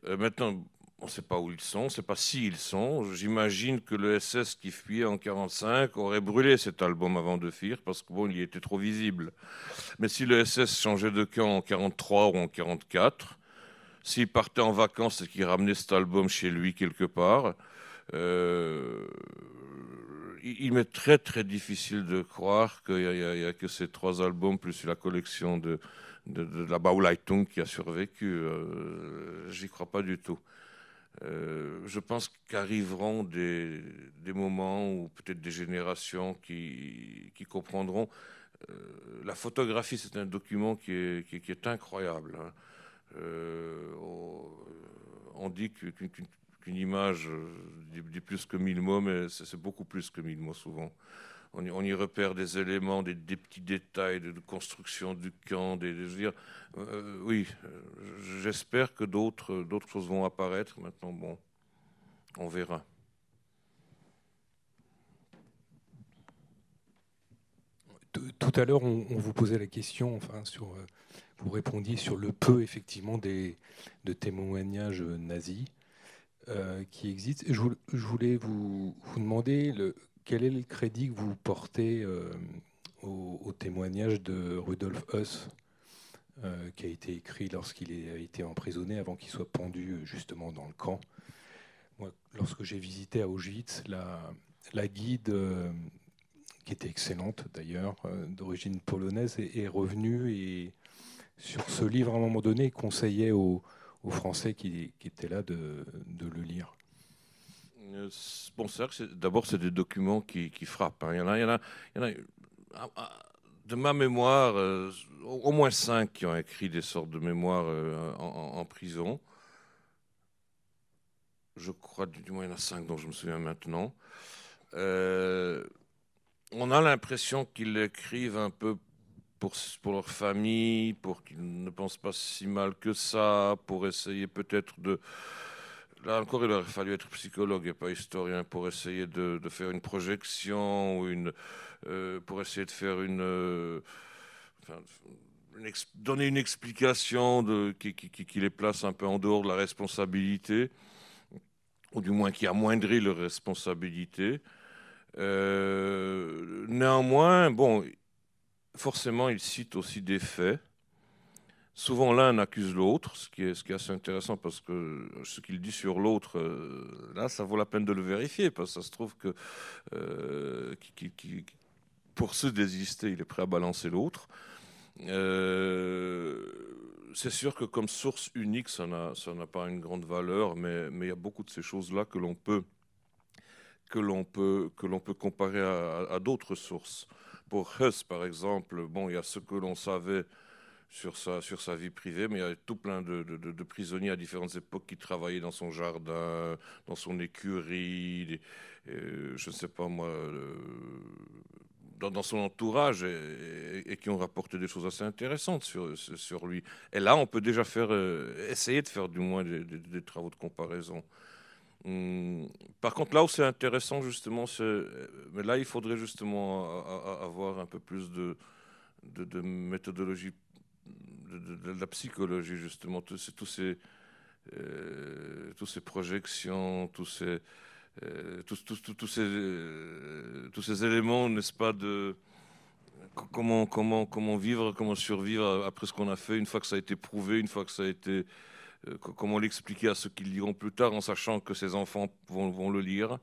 Maintenant, on ne sait pas où ils sont, on ne sait pas si ils sont. J'imagine que le SS qui fuyait en 1945 aurait brûlé cet album avant de fuir parce que bon, il y était trop visible. Mais si le SS changeait de camp en 1943 ou en 1944, s'il partait en vacances et qu'il ramenait cet album chez lui quelque part, il m'est très très difficile de croire qu'il n'y a que ces 3 albums plus la collection de la Bauleitung qui a survécu. J'y crois pas du tout. Je pense qu'arriveront des moments ou peut-être des générations qui comprendront. La photographie, c'est un document qui est incroyable. Hein. On dit qu'une image dit plus que 1000 mots, mais c'est beaucoup plus que 1000 mots souvent. On y repère des éléments, des petits détails de construction du camp. Je veux dire, oui, j'espère que d'autres choses vont apparaître. Maintenant, bon, on verra. Tout à l'heure, on vous posait la question, enfin, vous répondiez sur le peu, effectivement, de témoignages nazis qui existent. Je voulais vous demander quel est le crédit que vous portez au témoignage de Rudolf Höss, qui a été écrit lorsqu'il a été emprisonné, avant qu'il soit pendu justement dans le camp. Moi, lorsque j'ai visité à Auschwitz, la guide, qui était excellente d'ailleurs, d'origine polonaise, est revenue et sur ce livre, à un moment donné, conseillait aux Français qui étaient là de le lire. Bon, d'abord, c'est des documents qui frappent. Hein. Il y en a de ma mémoire, au moins 5 qui ont écrit des sortes de mémoires en prison. Je crois, du moins, il y en a 5 dont je me souviens maintenant. On a l'impression qu'ils l'écrivent un peu pour leur famille, pour qu'ils ne pensent pas si mal que ça, pour essayer peut-être là encore, il aurait fallu être psychologue et pas historien pour essayer de faire une projection ou pour essayer de faire enfin, donner une explication qui les place un peu en dehors de la responsabilité, ou du moins qui amoindrit leur responsabilité. Néanmoins, bon, forcément, il cite aussi des faits. Souvent, l'un accuse l'autre, ce qui est assez intéressant parce que ce qu'il dit sur l'autre, là, ça vaut la peine de le vérifier parce que ça se trouve que pour se désister, il est prêt à balancer l'autre. C'est sûr que comme source unique, ça n'a pas une grande valeur, mais il y a beaucoup de ces choses-là que l'on peut comparer à d'autres sources. Pour Hess, par exemple, bon, il y a ce que l'on savait sur sa vie privée, mais il y a tout plein de prisonniers à différentes époques qui travaillaient dans son jardin, dans son écurie, je ne sais pas moi, dans son entourage, et qui ont rapporté des choses assez intéressantes sur lui. Et là, on peut déjà essayer de faire du moins des travaux de comparaison. Par contre, là où c'est intéressant, justement, mais là, il faudrait justement avoir un peu plus de méthodologie, de la psychologie, justement, tous ces projections, tous ces éléments, n'est-ce pas, de comment vivre, comment survivre après ce qu'on a fait, une fois que ça a été prouvé, une fois que ça a été... comment l'expliquer à ceux qui le liront plus tard en sachant que ses enfants vont le lire.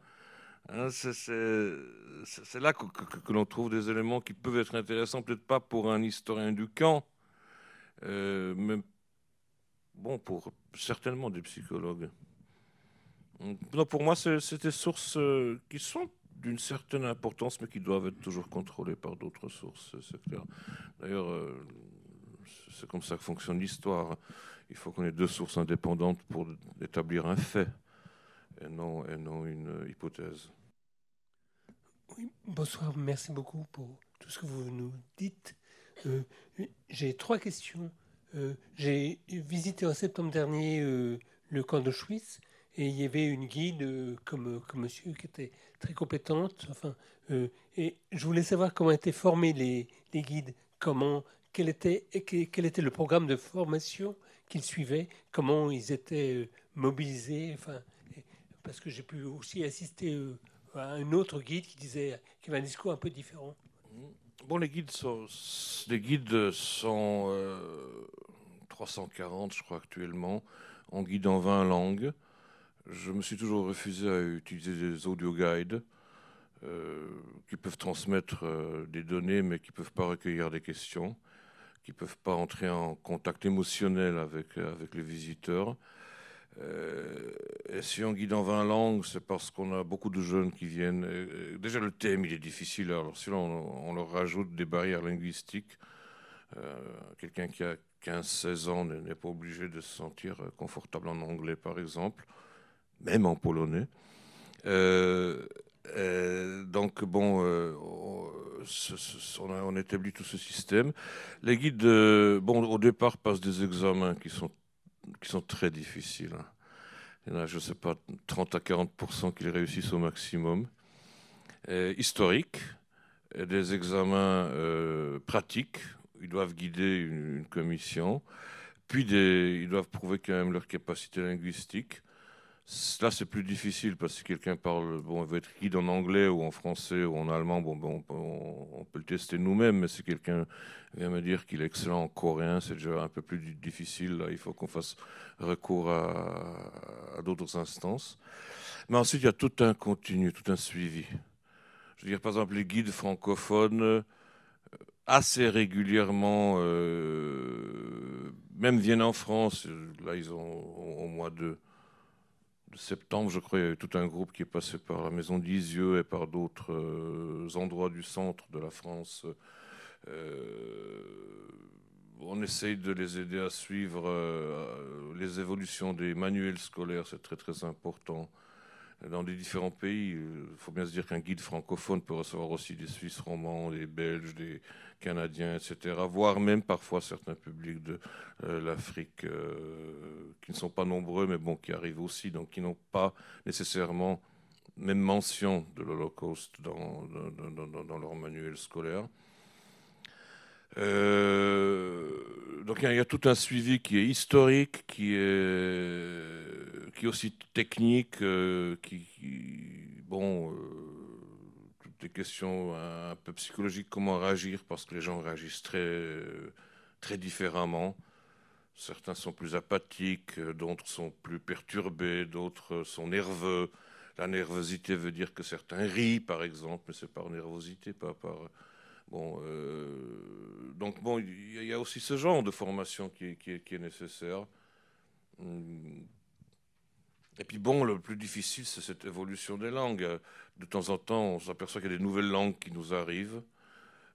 Hein, c'est là que l'on trouve des éléments qui peuvent être intéressants, peut-être pas pour un historien du camp, mais bon, pour certainement des psychologues. Non, pour moi, c'est des sources qui sont d'une certaine importance, mais qui doivent être toujours contrôlées par d'autres sources, c'est clair. D'ailleurs, c'est comme ça que fonctionne l'histoire. Il faut qu'on ait deux sources indépendantes pour établir un fait, et non une hypothèse. Oui, bonsoir, merci beaucoup pour tout ce que vous nous dites. J'ai 3 questions. J'ai visité en septembre dernier le camp d'Auschwitz et il y avait une guide comme monsieur qui était très compétente. Enfin, et je voulais savoir comment étaient formés les guides, quel était le programme de formation qu'ils suivaient, comment ils étaient mobilisés. Enfin, parce que j'ai pu aussi assister à un autre guide qui avait un discours un peu différent. Bon, les guides sont 340, je crois, actuellement, en guide en 20 langues. Je me suis toujours refusé à utiliser des audio guides qui peuvent transmettre des données, mais qui ne peuvent pas recueillir des questions, qui ne peuvent pas entrer en contact émotionnel avec les visiteurs. Et si on guide en 20 langues, c'est parce qu'on a beaucoup de jeunes qui viennent. Déjà, le thème, il est difficile. Alors, si on leur rajoute des barrières linguistiques, quelqu'un qui a 15-16 ans n'est pas obligé de se sentir confortable en anglais, par exemple, même en polonais. Donc, bon, on établit tout ce système. Les guides, bon, au départ, passent des examens qui sont très difficiles. Il y en a, je ne sais pas, 30 à 40% qui les réussissent au maximum. Historiques, et des examens pratiques. Ils doivent guider une commission. Puis, ils doivent prouver quand même leur capacité linguistique. Là, c'est plus difficile parce que quelqu'un parle, bon, il veut être guide en anglais ou en français ou en allemand, bon, on peut le tester nous-mêmes, mais si quelqu'un vient me dire qu'il est excellent en coréen, c'est déjà un peu plus difficile. Là, il faut qu'on fasse recours à d'autres instances. Mais ensuite, il y a tout un continu, tout un suivi. Je veux dire, par exemple, les guides francophones, assez régulièrement, même viennent en France. Là, ils ont au mois de septembre, je crois, il y a eu tout un groupe qui est passé par la maison d'Isieux et par d'autres endroits du centre de la France. On essaye de les aider à suivre les évolutions des manuels scolaires, c'est très très important. dans les différents pays. Il faut bien se dire qu'un guide francophone peut recevoir aussi des Suisses romands, des Belges, des Canadiens, etc., voire même parfois certains publics de l'Afrique qui ne sont pas nombreux, mais bon, qui arrivent aussi, donc qui n'ont pas nécessairement même mention de l'Holocauste dans leur manuel scolaire. Donc il y a tout un suivi qui est historique, qui est aussi technique, toutes les questions un peu psychologiques, comment réagir, parce que les gens réagissent très différemment. Certains sont plus apathiques, d'autres sont plus perturbés, d'autres sont nerveux. La nervosité veut dire que certains rient, par exemple, mais c'est par nervosité, pas par... Donc bon, il y a aussi ce genre de formation qui est nécessaire. Et puis bon, le plus difficile, c'est cette évolution des langues. De temps en temps, on s'aperçoit qu'il y a des nouvelles langues qui nous arrivent,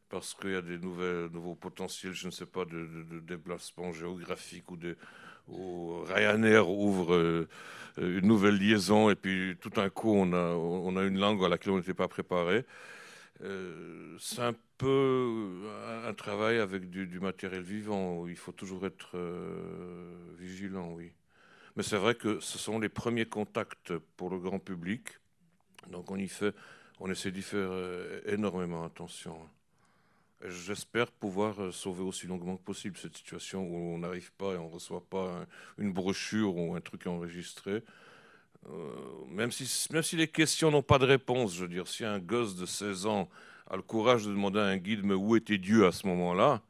parce qu'il y a des nouveaux potentiels, je ne sais pas, de déplacement géographique ou Ryanair ouvre une nouvelle liaison et puis tout d'un coup, on a une langue à laquelle on n'était pas préparé. C'est un peu un travail avec du matériel vivant où il faut toujours être vigilant, oui. Mais c'est vrai que ce sont les premiers contacts pour le grand public. Donc on essaie d'y faire énormément attention. Et j'espère pouvoir sauver aussi longuement que possible cette situation où on n'arrive pas et on ne reçoit pas une brochure ou un truc enregistré. Même si les questions n'ont pas de réponse, je veux dire, si un gosse de 16 ans a le courage de demander à un guide mais où était Dieu à ce moment-là,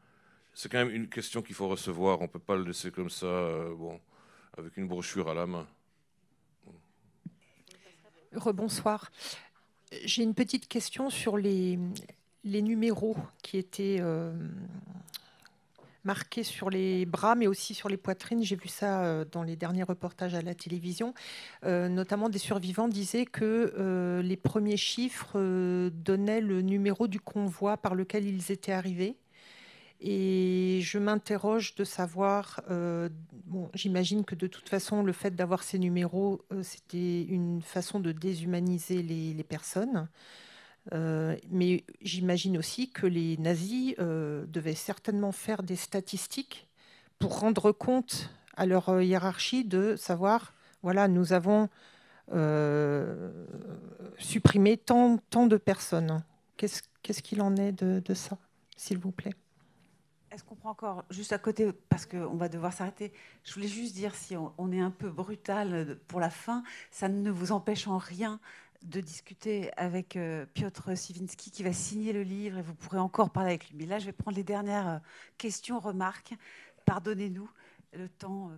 c'est quand même une question qu'il faut recevoir. On ne peut pas le laisser comme ça, avec une brochure à la main. Rebonsoir. J'ai une petite question sur les numéros qui étaient marqués sur les bras, mais aussi sur les poitrines. J'ai vu ça dans les derniers reportages à la télévision. Notamment, des survivants disaient que les premiers chiffres donnaient le numéro du convoi par lequel ils étaient arrivés. Et je m'interroge de savoir, j'imagine que de toute façon, le fait d'avoir ces numéros, c'était une façon de déshumaniser les personnes. Mais j'imagine aussi que les nazis devaient certainement faire des statistiques pour rendre compte à leur hiérarchie de savoir, voilà, nous avons supprimé tant de personnes. Qu'est-ce qu'il en est de ça, s'il vous plaît ? Est-ce qu'on prend encore juste à côté, parce qu'on va devoir s'arrêter. Je voulais juste dire, si on est un peu brutal pour la fin, ça ne vous empêche en rien de discuter avec Piotr Siwinski qui va signer le livre et vous pourrez encore parler avec lui. Mais là, je vais prendre les dernières questions, remarques. Pardonnez-nous, le temps,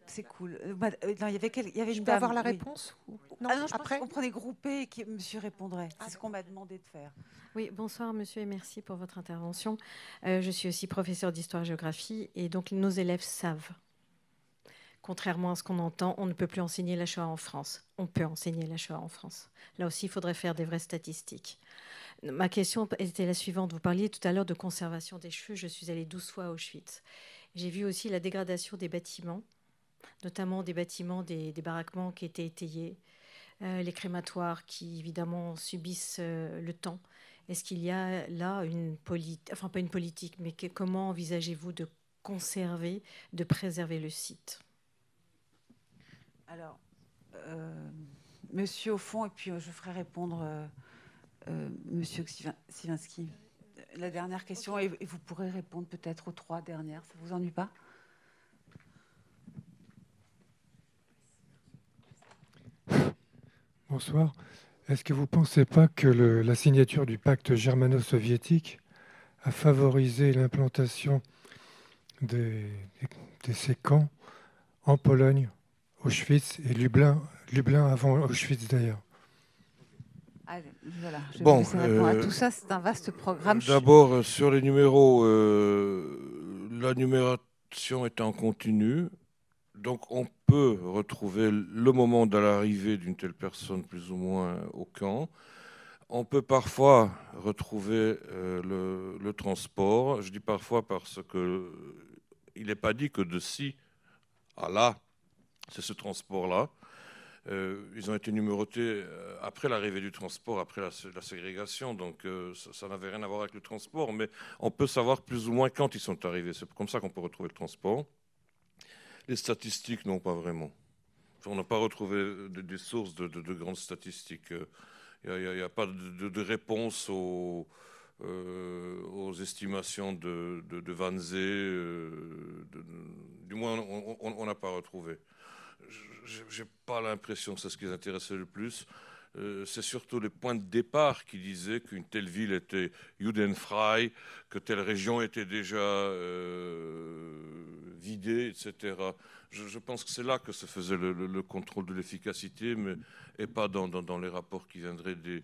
c'est cool. Non, il y avait je une peux dame, avoir la oui. réponse ou... Non, Ah non, je après pense qu'on prenait groupé et que monsieur répondrait. C'est ce qu'on m'a demandé de faire. Oui, bonsoir monsieur et merci pour votre intervention. Je suis aussi professeure d'histoire-géographie et donc nos élèves savent. Contrairement à ce qu'on entend, on ne peut plus enseigner la Shoah en France. On peut enseigner la Shoah en France. Là aussi, il faudrait faire des vraies statistiques. Ma question était la suivante. Vous parliez tout à l'heure de conservation des cheveux. Je suis allée 12 fois à Auschwitz. J'ai vu aussi la dégradation des bâtiments, notamment des bâtiments, des baraquements qui étaient étayés, les crématoires qui, évidemment, subissent le temps. Est-ce qu'il y a là une politique, enfin pas une politique, mais comment envisagez-vous de conserver, de préserver le site ? Alors, monsieur au fond, et puis je ferai répondre monsieur Siwinski. La dernière question, et vous pourrez répondre peut-être aux 3 dernières. Ça ne vous ennuie pas ? Bonsoir. Est-ce que vous ne pensez pas que la signature du pacte germano-soviétique a favorisé l'implantation de ces camps en Pologne, Auschwitz et Lublin avant Auschwitz d'ailleurs? Allez, voilà, je vais vous laisser répondre à tout ça. C'est un vaste programme. D'abord, sur les numéros, la numération est en continu. Donc on peut retrouver le moment de l'arrivée d'une telle personne plus ou moins au camp. On peut parfois retrouver le transport. Je dis parfois parce qu'il n'est pas dit que de ci à là, c'est ce transport-là. Ils ont été numérotés après l'arrivée du transport, après la ségrégation, donc ça n'avait rien à voir avec le transport, mais on peut savoir plus ou moins quand ils sont arrivés. C'est comme ça qu'on peut retrouver le transport. Les statistiques, non, pas vraiment. On n'a pas retrouvé des sources de grandes statistiques. Il n'y a pas de réponse aux estimations de Wannsee. Du moins, on n'a pas retrouvé. Je n'ai pas l'impression que c'est ce qui les intéressait le plus. C'est surtout les points de départ qui disaient qu'une telle ville était judenfrei, que telle région était déjà vidée, etc. Je pense que c'est là que se faisait le contrôle de l'efficacité, et pas dans les rapports qui viendraient des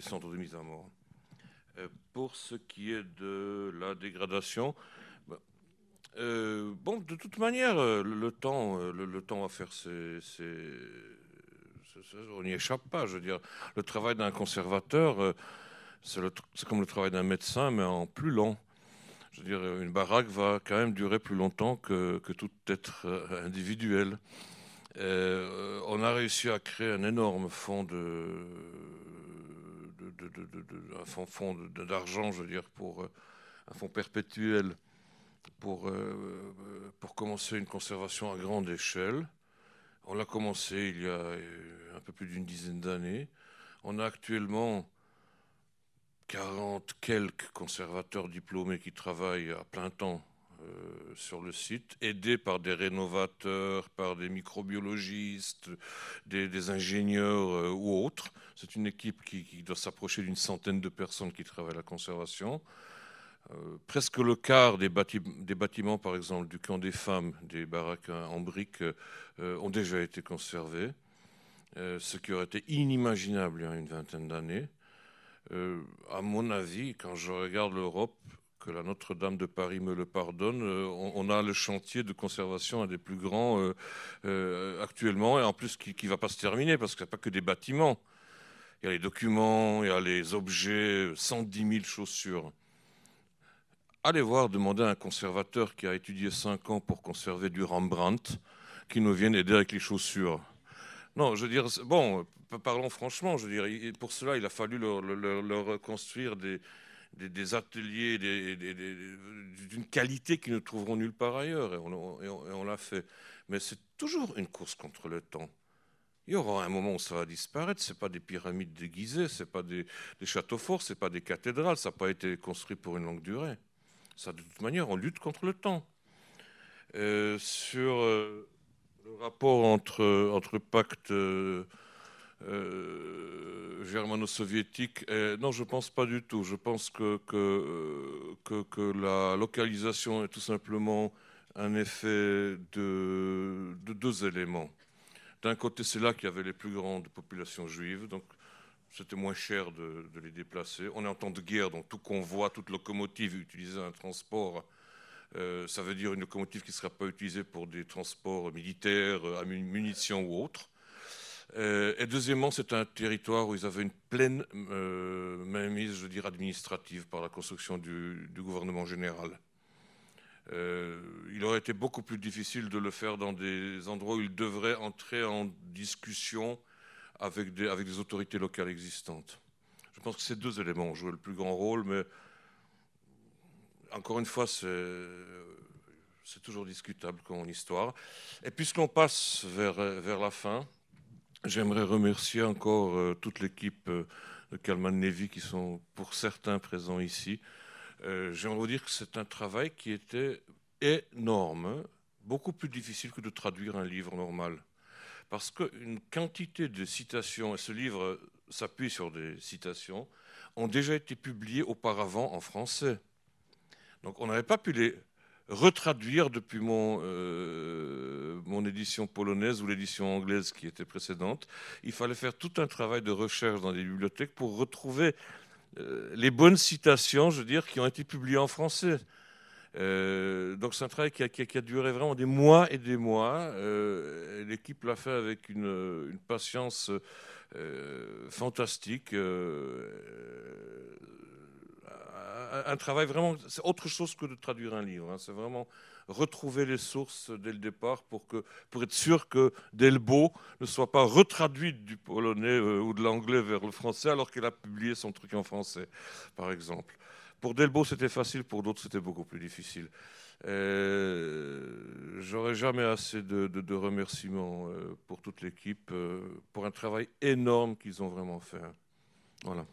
centres de mise à mort. Pour ce qui est de la dégradation, bon, de toute manière, le temps va faire on n'y échappe pas. Je veux dire, le travail d'un conservateur, c'est comme le travail d'un médecin, mais en plus lent. Je veux dire, une baraque va quand même durer plus longtemps que tout être individuel. On a réussi à créer un énorme fonds d'argent, je veux dire, pour un fonds perpétuel pour commencer une conservation à grande échelle. On l'a commencé il y a un peu plus d'une dizaine d'années. On a actuellement 40 quelques conservateurs diplômés qui travaillent à plein temps sur le site, aidés par des rénovateurs, par des microbiologistes, des ingénieurs ou autres. C'est une équipe qui doit s'approcher d'une centaine de personnes qui travaillent à la conservation. Presque le quart des bâtiments, par exemple, du camp des femmes, des baraques en briques, ont déjà été conservés, ce qui aurait été inimaginable il y a une vingtaine d'années. À mon avis, quand je regarde l'Europe, que la Notre-Dame de Paris me le pardonne, on a le chantier de conservation un des plus grands actuellement, et en plus qui ne va pas se terminer, parce qu'il n'y a pas que des bâtiments. Il y a les documents, il y a les objets, 110 000 chaussures. Allez voir, demander à un conservateur qui a étudié 5 ans pour conserver du Rembrandt, qui nous vienne aider avec les chaussures. Non, je veux dire, bon, parlons franchement, je veux dire, pour cela, il a fallu leur reconstruire des ateliers d'une qualité qu'ils ne trouveront nulle part ailleurs, et on l'a fait. Mais c'est toujours une course contre le temps. Il y aura un moment où ça va disparaître. Ce n'est pas des pyramides déguisées, ce n'est pas des châteaux forts, ce n'est pas des cathédrales, ça n'a pas été construit pour une longue durée. Ça, de toute manière, on lutte contre le temps. Sur le rapport entre pacte germano-soviétique, non, je ne pense pas du tout. Je pense que la localisation est tout simplement un effet de deux éléments. D'un côté, c'est là qu'il y avait les plus grandes populations juives, donc c'était moins cher de les déplacer. On est en temps de guerre, donc tout convoi, toute locomotive utilisait un transport. Ça veut dire une locomotive qui ne sera pas utilisée pour des transports militaires, à munitions ou autres. Et deuxièmement, c'est un territoire où ils avaient une pleine mainmise, je dirais, administrative par la construction du gouvernement général. Il aurait été beaucoup plus difficile de le faire dans des endroits où ils devraient entrer en discussion avec des autorités locales existantes. Je pense que ces deux éléments ont joué le plus grand rôle, mais encore une fois, c'est toujours discutable comme histoire. Et puisqu'on passe vers la fin, j'aimerais remercier encore toute l'équipe de Kalman Levy qui sont pour certains présents ici. J'aimerais vous dire que c'est un travail qui était énorme, beaucoup plus difficile que de traduire un livre normal. Parce qu'une quantité de citations, et ce livre s'appuie sur des citations, ont déjà été publiées auparavant en français. Donc on n'avait pas pu les retraduire depuis mon édition polonaise ou l'édition anglaise qui était précédente. Il fallait faire tout un travail de recherche dans des bibliothèques pour retrouver les bonnes citations, je veux dire, qui ont été publiées en français. Donc c'est un travail qui a duré vraiment des mois et des mois. L'équipe l'a fait avec une patience fantastique. Un travail vraiment, c'est autre chose que de traduire un livre. Hein. C'est vraiment retrouver les sources dès le départ pour être sûr que Delbo ne soit pas retraduite du polonais ou de l'anglais vers le français alors qu'elle a publié son truc en français, par exemple. Pour Delbo, c'était facile, pour d'autres, c'était beaucoup plus difficile. J'aurai jamais assez de remerciements pour toute l'équipe, pour un travail énorme qu'ils ont vraiment fait. Voilà.